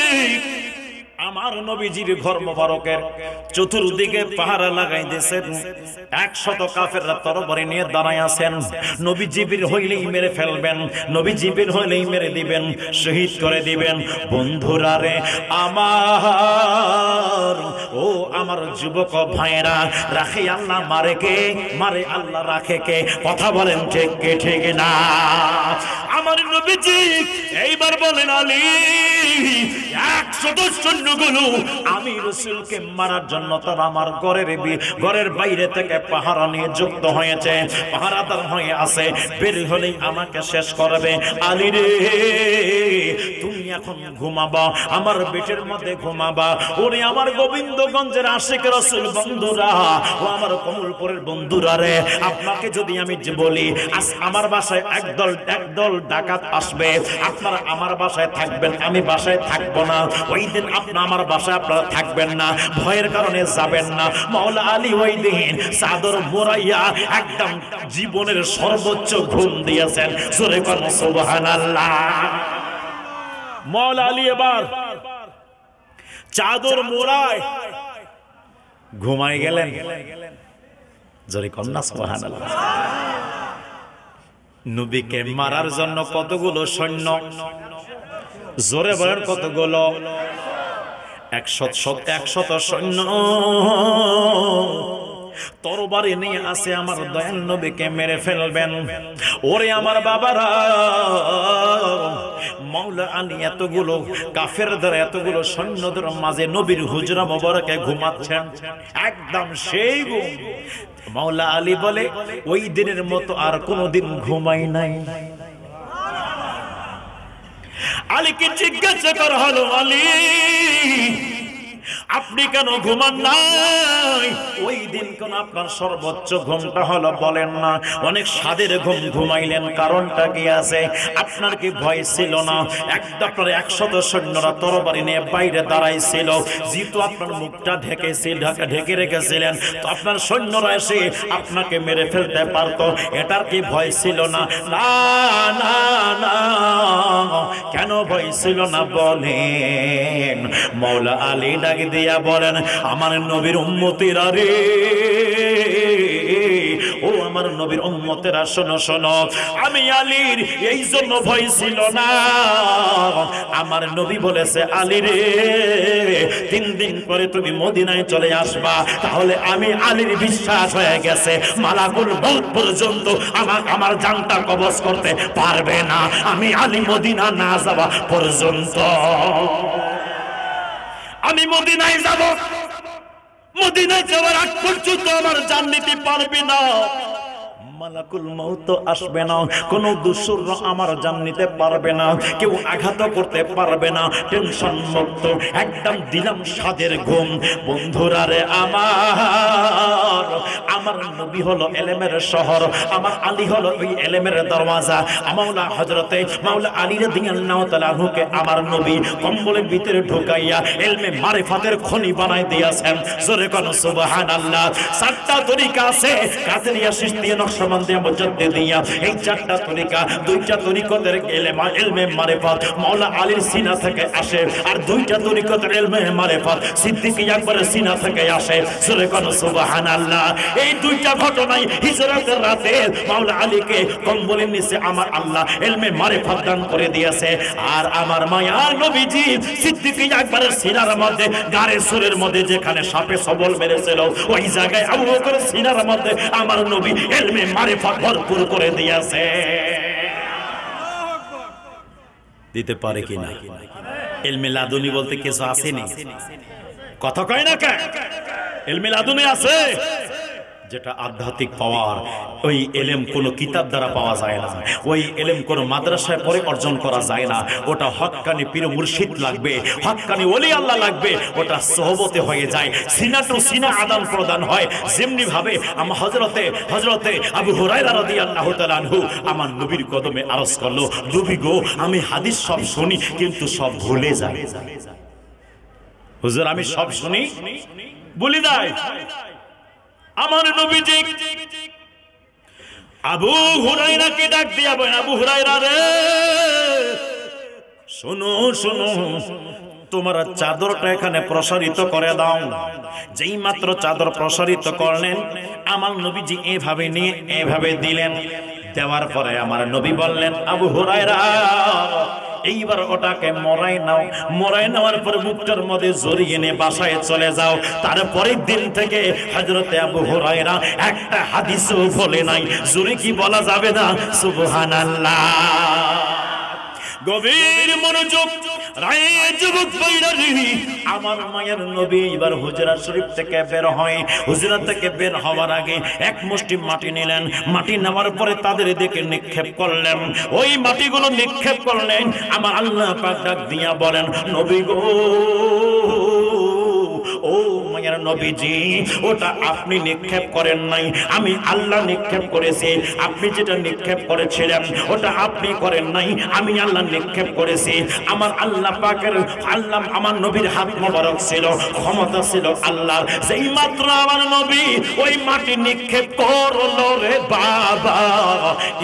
আমার নবীজির ঘর মোবারকের চতুর্দিকে পাহারা লাগাই দিয়েছেন। 100 কাফেররা তরবারি নিয়ে দাঁড়ায় আছেন। নবী জিবির হইলেই মেরে ফেলবেন, নবী জিবির হইলেই মেরে দিবেন, শহীদ করে দিবেন। বন্ধুরা রে আমার, ও আমার যুবক ভাইরা, রাখে আল্লাহ মারে কে? মারে আল্লাহ, রাখে কে? কথা বলেন ঠিক কে ঠিক না? আমার নবীজি এইবার বলেন, আলী, 100 সৈন্যগুলো আমি রাসূলকে মারার জন্য তারা আমার ঘরের বাইরে থেকে পাহারা নিয়ে যুক্ত হয়েছে, পাহারাদার হয়ে আছে, বের হলেই আমাকে শেষ করবে। আলী রে, তুমি এখন ঘুমাবা, আমার পেটের মধ্যে ঘুমাবা। ওরে আমার গোবিন্দগঞ্জের আশিক রাসূল বন্ধুরা, ও আমার কমলপুরের বন্ধুরা রে, আপনাকে যদি আমি বলি আজ আমার বাসায় একদল ডাকাত আসবে, আপনারা আমার বাসায় থাকবেন, আমি বাসায় থাকবো না। ওই দিন আপনারা আমার বাসায় আপনারা থাকবেন না, ভয়ের কারণে যাবেন না। মাওলা আলী ওই দিন চাদর মোড়াইয়া একদম জীবনের সর্বোচ্চ ঘুম দিয়েছেন। জোরে বলুন সুবহানাল্লাহ। মাওলা আলী এবার চাদর মোড়ায় ঘুমাই গেলেন। জোরে কন্যা সুবহানাল্লাহ। নবীকে মারার জন্য কতগুলো সৈন্য, জোরে বলেন কতগুলো? 100 সৈন্য তরবারি নিয়ে আসে, আমার দয়াল নবীকে মেরে ফেলবেন। ওরে আমার বাবারা, মাওলা আলী এতগুলো কাফেরদের, এতগুলো সৈন্যদের মাঝে নবীর হুজরা মোবারকে ঘুমাচ্ছেন, একদম সেই ঘুম। মাওলা আলী বলে, ওই দিনের মতো আর কোনোদিন ঘুমাই নাই। আলীকে জিজ্ঞাসা করা হলো, আলী আপনি কেন ঘুমান নাই? ওই দিন কোন আপনার সর্বোচ্চ ঘুমটা হলো বলেন না? অনেক স্বাদের ঘুম ঘুমাইলেন, কারণটা কি আছে? আপনার কি ভয় ছিল না? আপনার 100 সৈন্যরা তরবারি নিয়ে বাইরে দাঁড়াইছিল, যেহেতু আপনার মুখটা ঢেকে রেখেছিলেন, তো আপনার সৈন্যরা এসে আপনাকে মেরে ফেলতে পারতো, এটার কি ভয় ছিল না? না না না, কেন ভয় ছিল না বলেন? মাওলা আলী দিয়া বলেন, আমার নবীর উম্মতিরা রে, ও আমার নবীর উম্মতেরা শোনো শোনো, আমি আলীর এই জন্য ভয় ছিল না। আমার নবী বলেছে, আলী রে 3 দিন পরে তুমি মদিনায় চলে আসবা, তাহলে আমি আলীর বিশ্বাস হয়ে গেছে মালাকুল মউত পর্যন্ত আমার জানটা কবজ করতে পারবে না, আমি আলী মদিনা না যাওয়া পর্যন্ত। আমি মদিনায় যাব, মদিনায় যাওয়ার আগ পর্যন্ত আমার জান নিতে পারবে না, মালাকুল মউত আসবে না, কোন দুসুর আমার জান নিতে পারবে না, কেউ আঘাত করতে পারবে না, টেনশন মুক্ত একদম দিলাম সাদের ঘুম। বন্ধুরা রে আমার নবী হলো এলেমের শহর, আমার আলী হলো ওই এলেমের দরওয়াজা। মাওলা হযরতে মাওলা আলী রাদিয়াল্লাহু তাআলা আনহুকে আমার নবী কম্বলের ভিতরে ঢুকাইয়া ইলমে মারিফাতের খনি বানাই দিয়েছেন। জোরে কোন সুবহানাল্লাহ। 4টা তরিকা আছে, কাদেরিয়া, চিশতিয়া, নকশবন্দিয়া, মুজাদ্দিদিয়া। এই 4টা তরিকা, 2টা তরিকতের ইলমে মারিফাত মাওলা আলীর সিনা থেকে আসে, আর 2টা তরিকতের ইলমে মারিফাত সিদ্দিক আকবরের সিনা থেকে আসে। জোরে কোন সুবহানাল্লাহ। এই 2টা ঘটনায় হিজরতের রাতে মাওলা আলীকে কম্বলের নিচে আমার আল্লাহ ইলমে মারিফাত দান করে দিয়েছে। আর আমার মায়ার নবীজি সিদ্দিক আকবরের সিনার মধ্যে গারে সুরের মধ্যে যেখানে সাপে সবল মেরেছিল, ওই জায়গায় আবু বকরের সিনার মধ্যে আমার নবী ইলমে মারিফাত ভরপুর করে দিয়েছে। দিতে পারে কিনা? ইলমে লাদুনি বলতে কিছু আসেনি, কথা কয় না কেন? ইলমে লাদুনি আছে, যেটা আধ্যাত্মিক পাওয়ার। ওই এলেম কোন কিতাব দ্বারা পাওয়া যায় না, ওই এলেম কোন মাদ্রাসায় পড়ে অর্জন করা যায় না। ওটা হক্কানি পীর মুর্শিদ লাগবে, হক্কানি ওলি আল্লাহ লাগবে, ওটা সোহবতে হয়ে যায়, সিনা টু সিনা আদান প্রদান হয়। যেমনি ভাবে আমার হযরতে আবু হুরায়রা রাদিয়াল্লাহু তাআলা আনহু আমার নবীর কদমে আরজ করলো, নবী গো আমি হাদিস সব শুনি কিন্তু সব ভুলে যাই। হুজুর আমি সব শুনি ভুলে যাই। আমার নবীজি আবু হুরায়রাকে ডাক দিয়া বলেন, আবু হুরায়রা রে শোনো শোনো, তোমার চাদরটা এখানে প্রসারিত করে দাও। যেই মাত্র চাদর প্রসারিত করলেন আমার নবীজি এভাবে নিয়ে এভাবে দিলেন। দেওয়ার পরে আমার নবী বললেন, আবু হুরায়রা এইবার ওটাকে মরাই নাও, মরাই নেওয়ার পর মুখটার মধ্যে জড়িয়ে নিয়ে বাসায় চলে যাও। তারপরের দিন থেকে হযরতে আবু হুরায়রা একটা হাদিসও বলে নাই। জোরে কি বলা যাবে না? সুবহানাল্লাহ। গভীর মনোযোগ রায় যুবক বাইরারি, আমার মায়ের নবী এবার হুজরা শরীফ থেকে বের হয়। হুজরা থেকে বের হওয়ার আগে এক মুষ্টি মাটি নিলেন, মাটি নেওয়ার পরে তাদের দিকে নিক্ষেপ করলেন। ওই মাটিগুলো নিক্ষেপ করলেন, আমার আল্লাহ পাক ডাক দিয়া বলেন, নবী গো ও মায়ের নবীজি, ওটা আপনি নিক্ষেপ করেন নাই, আমি আল্লাহ নিক্ষেপ করেছি। আপনি যেটা নিক্ষেপ করেছিলেন ওটা আপনি করেন নাই, আমি আল্লাহ নিক্ষেপ করেছি। আমার আল্লাহ পাকের আল্লাহ আমার নবীর হাত মোবারক ছিল, ক্ষমতা ছিল আল্লাহর। সেই মাত্র আমার নবী ওই মাটি নিক্ষেপ করলো রে বাবা,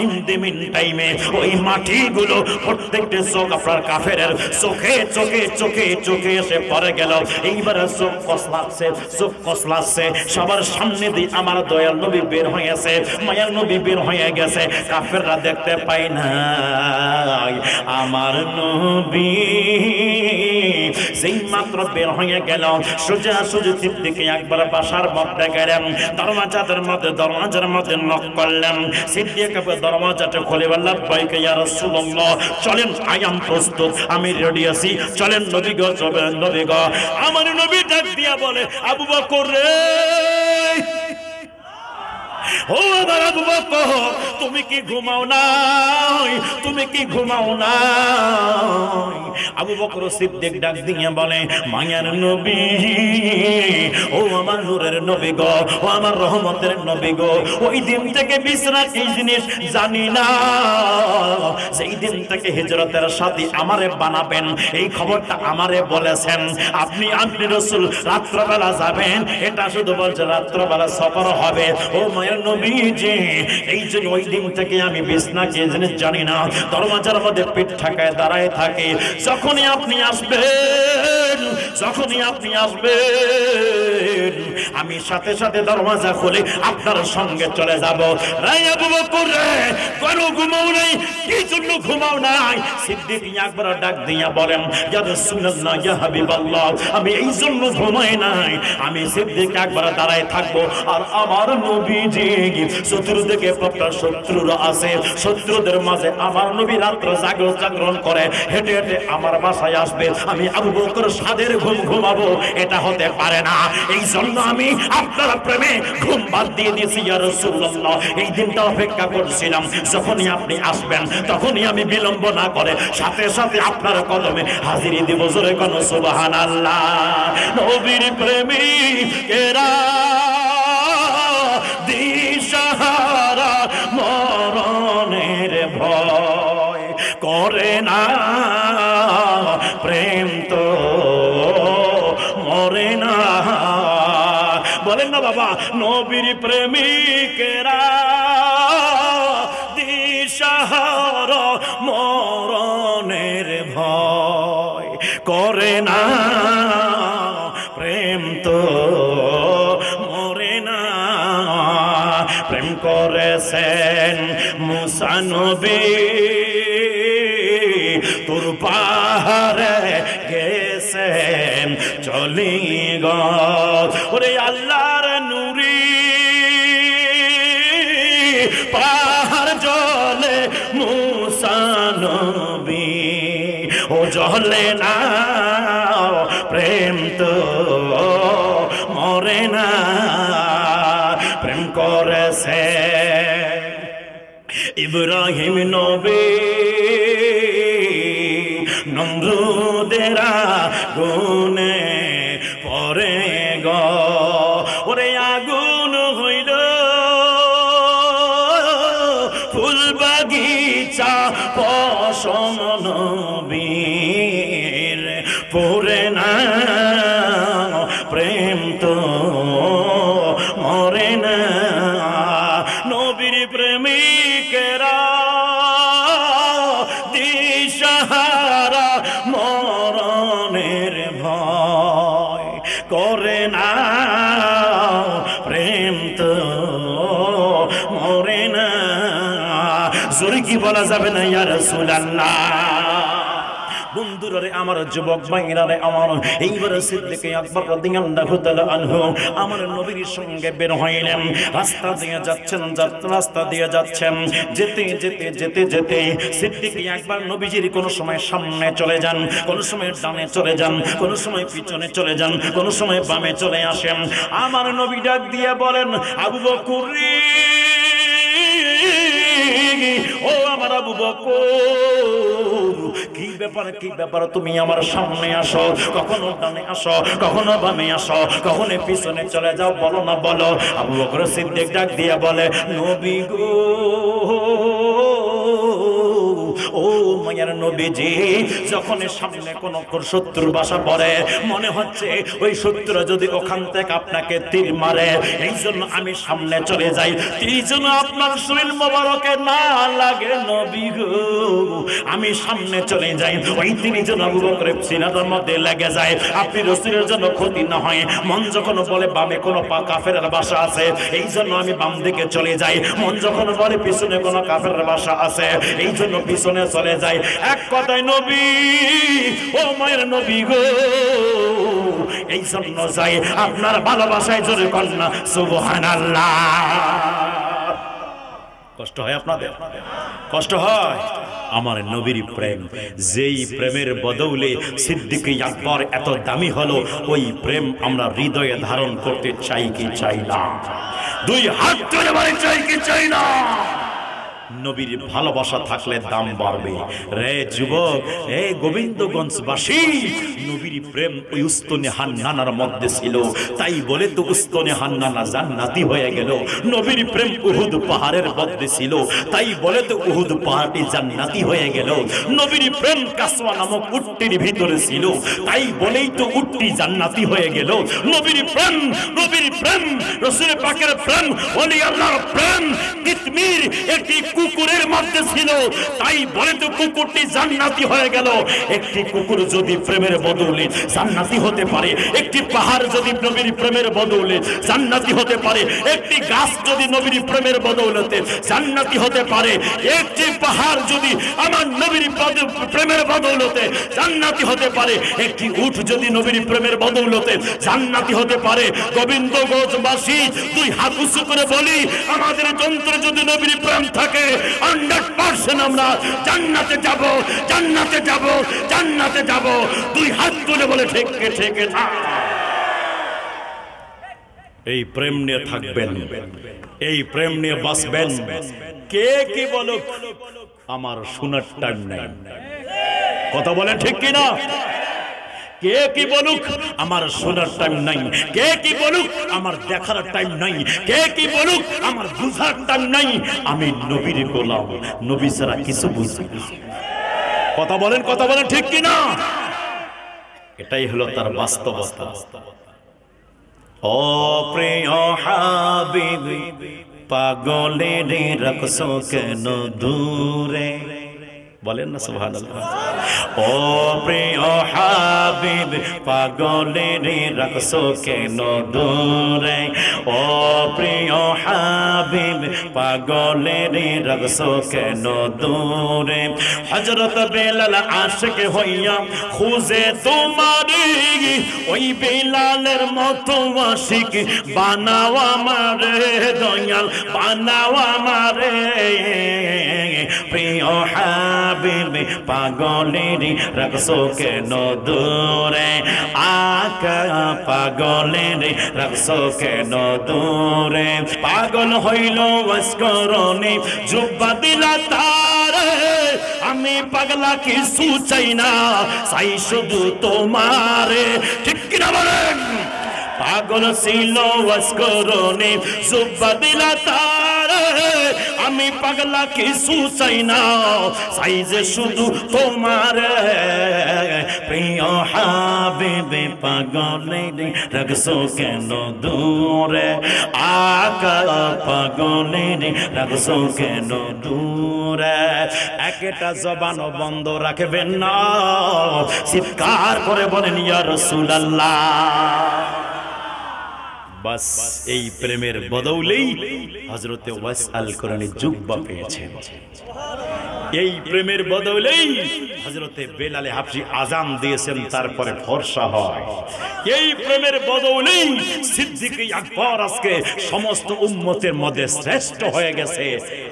ইন দি মিন টাইমে ওই মাটিগুলো প্রত্যেকটা চোখ আপনার কাফেরের চোখে চোখে চোখে চোখে এসে পড়ে গেল। এইবার চোখ কসলাচ্ছে, সবার সামনে দিয়ে আমার দয়াল নবী বের হয়েছে, মায়ার নবী বের হয়ে গেছে, কাফেররা দেখতে পাই না আমার নবী। যেই মাত্র বের হয়ে গেল সোজা সোজা সিদ্দিক একবার বাসার মধ্যে গেলেন, দরওয়াজার মধ্যে নক করলেন। সিদ্দিক দরওয়াজাটা খুলে বললেন, লাব্বাইকা ইয়া রাসূলুল্লাহ, চলেন আই এম প্রস্তুত, আমি রেডি আছি, চলেন নবী গো, চলেন নবী গো। আমার নবী ডাক দিয়া বলে, আবু বকর রে, ও আমার আবু বকর, তুমি কি ঘুমাও নাই? তুমি কি ঘুমাও নাই? আবু বকর সিদ্দিক ডাক দিয়ে বলে, মায়ার নবী, ও আমার নূরের নবী গো, ও আমার রহমতের নবী গো, ওই দিন থেকে বিছনা কি জিনিস জানি না, সেই দিন থেকে হিজরতের সাথী আমারে বানাবেন এই খবরটা আমারে বলেছেন। আপনি রাসূল রাত্রবেলা যাবেন, এটা শুধু বলছে রাত্রবেলা সফর হবে। ও মায়ের নবীজি, এই যে ওই দিন থেকে আমি বিছনা কি জিনিস জানি না, দরওয়াজার মধ্যে পিঠ ঠেকায় দাঁড়ায় থাকে। যখনই আপনি আসবেন যখনই আপনি আসবেন আমি সাথে সাথে দরওয়াজা খুলে আপনার সঙ্গে চলে যাব। রাই আবু বকর রে, কেন ঘুমাও নাই? কি জন্য ঘুমাও নাই? সিদ্দিক আকবর ডাক দিয়া বলেন, ইয়া রাসূলুল্লাহ, ইয়া হাবিবাল্লাহ, আমি এই জন্য ঘুমাই নাই, আমি সিদ্দিক আকবর দাঁড়ায় থাকবো আর আমার নবীজি চতুর্দিকে আপনার শত্রুরা আছে, শত্রুদের মাঝে আমার নবী রাত্র জাগরণ করে হেঁটে হেঁটে আমার বাসায় আসবে, আমি আবু বকর সাদের ঘুম ঘুমাবো? এটা হতে পারে না। এই জন্য আমি আপনার প্রেমে ঘুম বাদ দিয়ে দিয়েছি ইয়া রাসূলুল্লাহ। এই দিনটা অপেক্ষা করছিলাম, যখনই আপনি আসবেন তখনই আমি বিলম্ব না করে সাথে সাথে আপনার কদমে হাজিরি দেব। জোরে কোন সুবহানাল্লাহ। নবীর প্রেমিকেরা দিশাহারা মরণের ভয় করে না, প্রেম তো মরে না। বলেন না বাবা, নবীর প্রেমিকেরা দিশাহারা মরণের ভয় করে না, প্রেম তো মরে না। প্রেম করেছেন মুসা নবী, তোর পাহাড়ে গেছেন চলি গো, ওরে আল্লাহর নূরি পাহাড় জলে মুসা নবী ও জলে না, প্রেম তো মরে না। প্রেম করেছে ইব্রাহিম নবী, নমরুদের আগুনে পরে গো, ওরে আগুন হইল ফুল বাগিচা পশম নবীর পরে না, প্রেম তো মরে না। নবীর প্রেমিকেরা দিশাহারা মরণের ভয় করে না, প্রেম তো মরে না। জোরে কি বলা যাবে না ইয়া রাসূলুল্লাহ? বন্ধুরা রে, আমার যুবক ভাইরা রে, আমার এইবার সিদ্দিক আকবর রাদিয়াল্লাহু তাআলা আনহু আমার নবীর সঙ্গে বের হইলেন। রাস্তা দিয়ে যাচ্ছেন, রাস্তা দিয়ে যাচ্ছেন, যেতে যেতে যেতে যেতে সিদ্দিক আকবর নবীজির কোন সময় সামনে চলে যান, কোন সময় ডানে চলে যান, কোন সময় পিছনে চলে যান, কোন সময় বামে চলে আসেন। আমার নবী ডাক দিয়ে বলেন, আবু বকর রে, ও আমার আবু বকর, কি ব্যাপার কি ব্যাপার? তুমি আমার সামনে আসো, কখনো ডানে আসো, কখনো বামে আসো, কখনো পিছনে চলে যাও, বলো না বলো। আবু বকর সিদ্দিক ডাক দিয়ে বলে, নবী গো, ও মায়ের নবীজি, যখন সামনে কোন শত্রুর বাসা পড়ে মনে হচ্ছে ওই শত্রুরা যদি ওখান থেকে আপনাকে তীর মারে, এই জন্য আমি সামনে চলে যাই, তীর যেন আপনার শরীর মোবারকে না লাগে। নবী গো, আমি সামনে চলে যাই, ওই তীর যেন আবু বকরের সিনার মধ্যে লেগে যায়, আপনি রাসূলের জন্য ক্ষতি না হয়। মন যখন বলে বামে কোনো কাফেরের বাসা আছে, এই জন্য আমি বাম দিকে চলে যাই। মন যখন বলে পিছনে কোনো কাফেরের বাসা আছে, এই জন্য পিছনে চলে যায়। এক কথায় নবী, ও মায়ের নবী গো, এই জন্য যাই আপনার ভালোবাসায়। জোরে কন্যা সুবহানাল্লাহ। কষ্ট হয় আপনাদের? কষ্ট হয়? আমার নবীর প্রেম, যেই প্রেমের বদৌলে সিদ্দিক আকবর এত দামি হলো, ওই প্রেম আমরা হৃদয়ে ধারণ করতে চাই কি চাই না? দুই হাত তুলে বলে চাই কি চাই না? নবীর ভালোবাসা থাকলে দাম বাড়বে। রে যুবক, এ গোবিন্দগঞ্জবাসী, নবীর প্রেম ওই উস্তনে হান্নানার মধ্যে ছিল, তাই বলে তো উস্তনে হান্নানা জান্নাতি হয়ে গেল। নবীর প্রেম উহুদ পাহাড়ের মধ্যে ছিল, তাই বলে তো উহুদ পাহাড়টি জান্নাতি হয়ে গেল। নবীর প্রেম কাসওয়া নামক উটটির ভিতরে ছিল, তাই বলেই তো উটটি জান্নাতি হয়ে গেল। নবীর প্রেম, নবীর প্রেম, রাসূল পাকের প্রেম, ওলি আল্লাহর প্রেম, কিতমির একটি কুকুরের মধ্যে ছিল, তাই বলে তো কুকুরটি জান্নাতি হয়ে গেল। একটি কুকুর যদি প্রেমের বদৌলে জান্নাতি হতে পারে, একটি পাহাড় যদি নবীর প্রেমের বদৌলে জান্নাতি হতে পারে, একটি গাছ যদি নবীর প্রেমের বদৌলতে জান্নাতি হতে পারে, একটি পাহাড় যদি আমার নবীর প্রেমের বদৌলতে জান্নাতি হতে পারে, একটি উট যদি নবীর প্রেমের বদৌলতে জান্নাতি হতে পারে, গোবিন্দগঞ্জবাসী দুই হাত উঁচু করে বলি, আমাদের যন্ত্র যদি নবীর প্রেম থাকে 100% আমরা জান্নাতে যাব, জান্নাতে যাব, জান্নাতে যাব। দুই হাত তুলে বলে ঠিক ঠিক না। এই প্রেম নিয়ে থাকবেন, এই প্রেম নিয়ে বাঁচবেন। কে কি বলুক আমার শোনার টাইম নাই। কথা বলেন ঠিক কিনা? কে কি বলুক আমার শোনার টাইম নাই, কে কি বলুক আমার দেখার টাইম নাই, কে কি বলুক আমার বুঝার টাইম নাই। আমি নবীর গোলাম, নবী ছাড়া কিছু বুঝি না। কথা বলেন, কথা বলেন ঠিক কিনা? এটাই হলো তার বাস্তবতা। ও প্রিয় হাবিব পাগলের রাখছো কেন দূরে, বলেন না সুবহানাল্লাহ। ও প্রিয় হাবিব পাগলের রাখছো কেন দূরে, ও প্রিয় হাবিব পাগলের রাখছো কেন দূরে। হযরত বেলাল আশিক হইয়া খুঁজে তোমারে, ওই বেলালের মতো আশিক বানাও আমারে দয়াল, বানাও আমারে। প্রিয় হাবিব পাগলের রাখছো কেন দূরে, আকা পাগলের রাখছো কেন দূরে। পাগল হইল ওয়াসকরণে জুব্বা দিলা তারে, আমি পাগলা কিছু চাই না, চাই শুধু তোমারে। ঠিক কিনা বলেন? পাগল ছিল ওয়াসকরণে জুব্বা দিলা তারে, আমি পাগলা কিছু চাই না, চাই যে শুধু তোমার। প্রিয় হাবিব পাগলের রাখছো কেন দূরে, আকা পাগলের রাখছো কেন দূরে। একটা জবান বন্ধ রাখবেন না, চিৎকার করে বলেন ইয়া রাসূলুল্লাহ। বাস এই প্রেমের বদৌলেই হযরতে ওয়াইস আল করণী জুব্বা পেয়েছেন। এই প্রেমের বদৌলেই হযরতে বেলাল হাবশী আযান দিয়েছেন, তারপরে ফর্সা হয়। এই প্রেমের বদৌলেই সিদ্দিক আকবর আজকে সমস্ত উম্মতের মধ্যে শ্রেষ্ঠ হয়ে গেছে।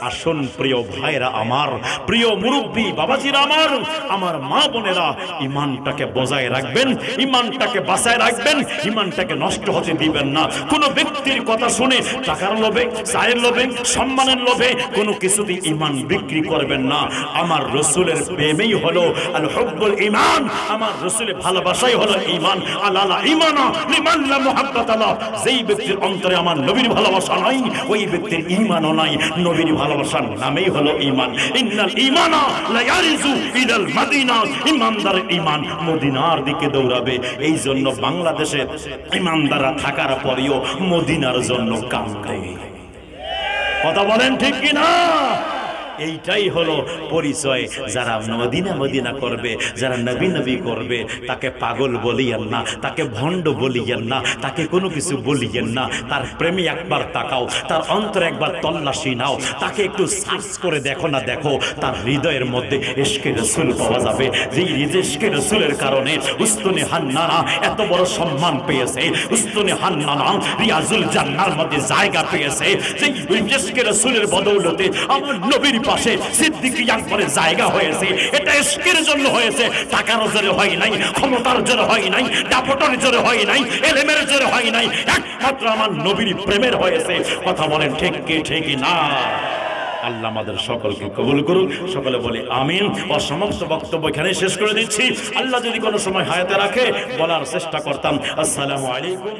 আসুন প্রিয় ভাইরা আমার, প্রিয় মুরব্বী বাবাজিরা আমার, আমার মা বোনেরা, ঈমানটাকে বজায় রাখবেন, ঈমানটাকে বাঁচায় রাখবেন, ঈমানটাকে নষ্ট হতে দিবেন না। কোন ব্যক্তির কথা শুনে টাকার লোভে, চায়ের লোভে, সম্মানের লোভে কোনো কিছুতেই ঈমান বিক্রি করবেন না। আমার রাসূলের প্রেমই হলো আল হুব্বুল ঈমান, আমার রাসূলের ভালোবাসাই হলো ঈমান। আলা ঈমানা লিমান লা মুহাব্বাতাল্লাহ। যেই ব্যক্তির অন্তরে আমার নবীর ভালোবাসা নাই, ওই ব্যক্তির ঈমানও নাই। নবীর ভালোবাসার নামেই হলো ঈমান। ইন্নাল ঈমানা লা ইয়ারিজু ইলাল মাদিনা, ঈমানদার ঈমান মদিনার দিকে দৌড়াবে। এই জন্য বাংলাদেশে ঈমানদাররা থাকার পরেও মদিনার জন্য কাঁদে। কথা বলেন ঠিক কি না? এইটাই হলো পরিচয়। যারা মদিনা মদিনা করবে, যারা নবী নবী করবে, তাকে পাগল বলিয়েন না, তাকে ভণ্ড বলিয়েন না, তাকে কোনো কিছু বলিয়েন না। তার প্রেমে একবার তাকাও, তার অন্তরে একবার তল্লাশি নাও, তাকে একটু সার্চ করে দেখো না, দেখো তার হৃদয়ের মধ্যে ইশকে রাসূল পাওয়া যাবে। যেই ইশকে রাসূলের কারণে উস্তুনে হান্নানা এত বড় সম্মান পেয়েছে, উস্তুনে হান্নানা রিয়াজুল জান্নার মধ্যে জায়গা পেয়েছে। যেই ইশকে রাসূলের বদৌলতে আমার নবীর পাশে সিদ্দিক আকবরের জায়গা হয়েছে। এটা ইশকের জন্য হয়েছে, টাকার জোরে হয় নাই, ক্ষমতার জোরে হয় নাই, দাপটের জোরে হয় নাই, ইলমের জোরে হয় নাই, একমাত্র আমার নবীর প্রেমের হয়েছে। কথা বলেন ঠিক কি ঠিক না? আল্লাহ আমাদের সকলকে কবুল করুন। সকলে বলে আমিন। ও সমস্ত বক্তব্য এখানে শেষ করে দিচ্ছি। আল্লাহ যদি কোনো সময় হায়াতে রাখে বলার চেষ্টা করতাম। আসসালামু আলাইকুম।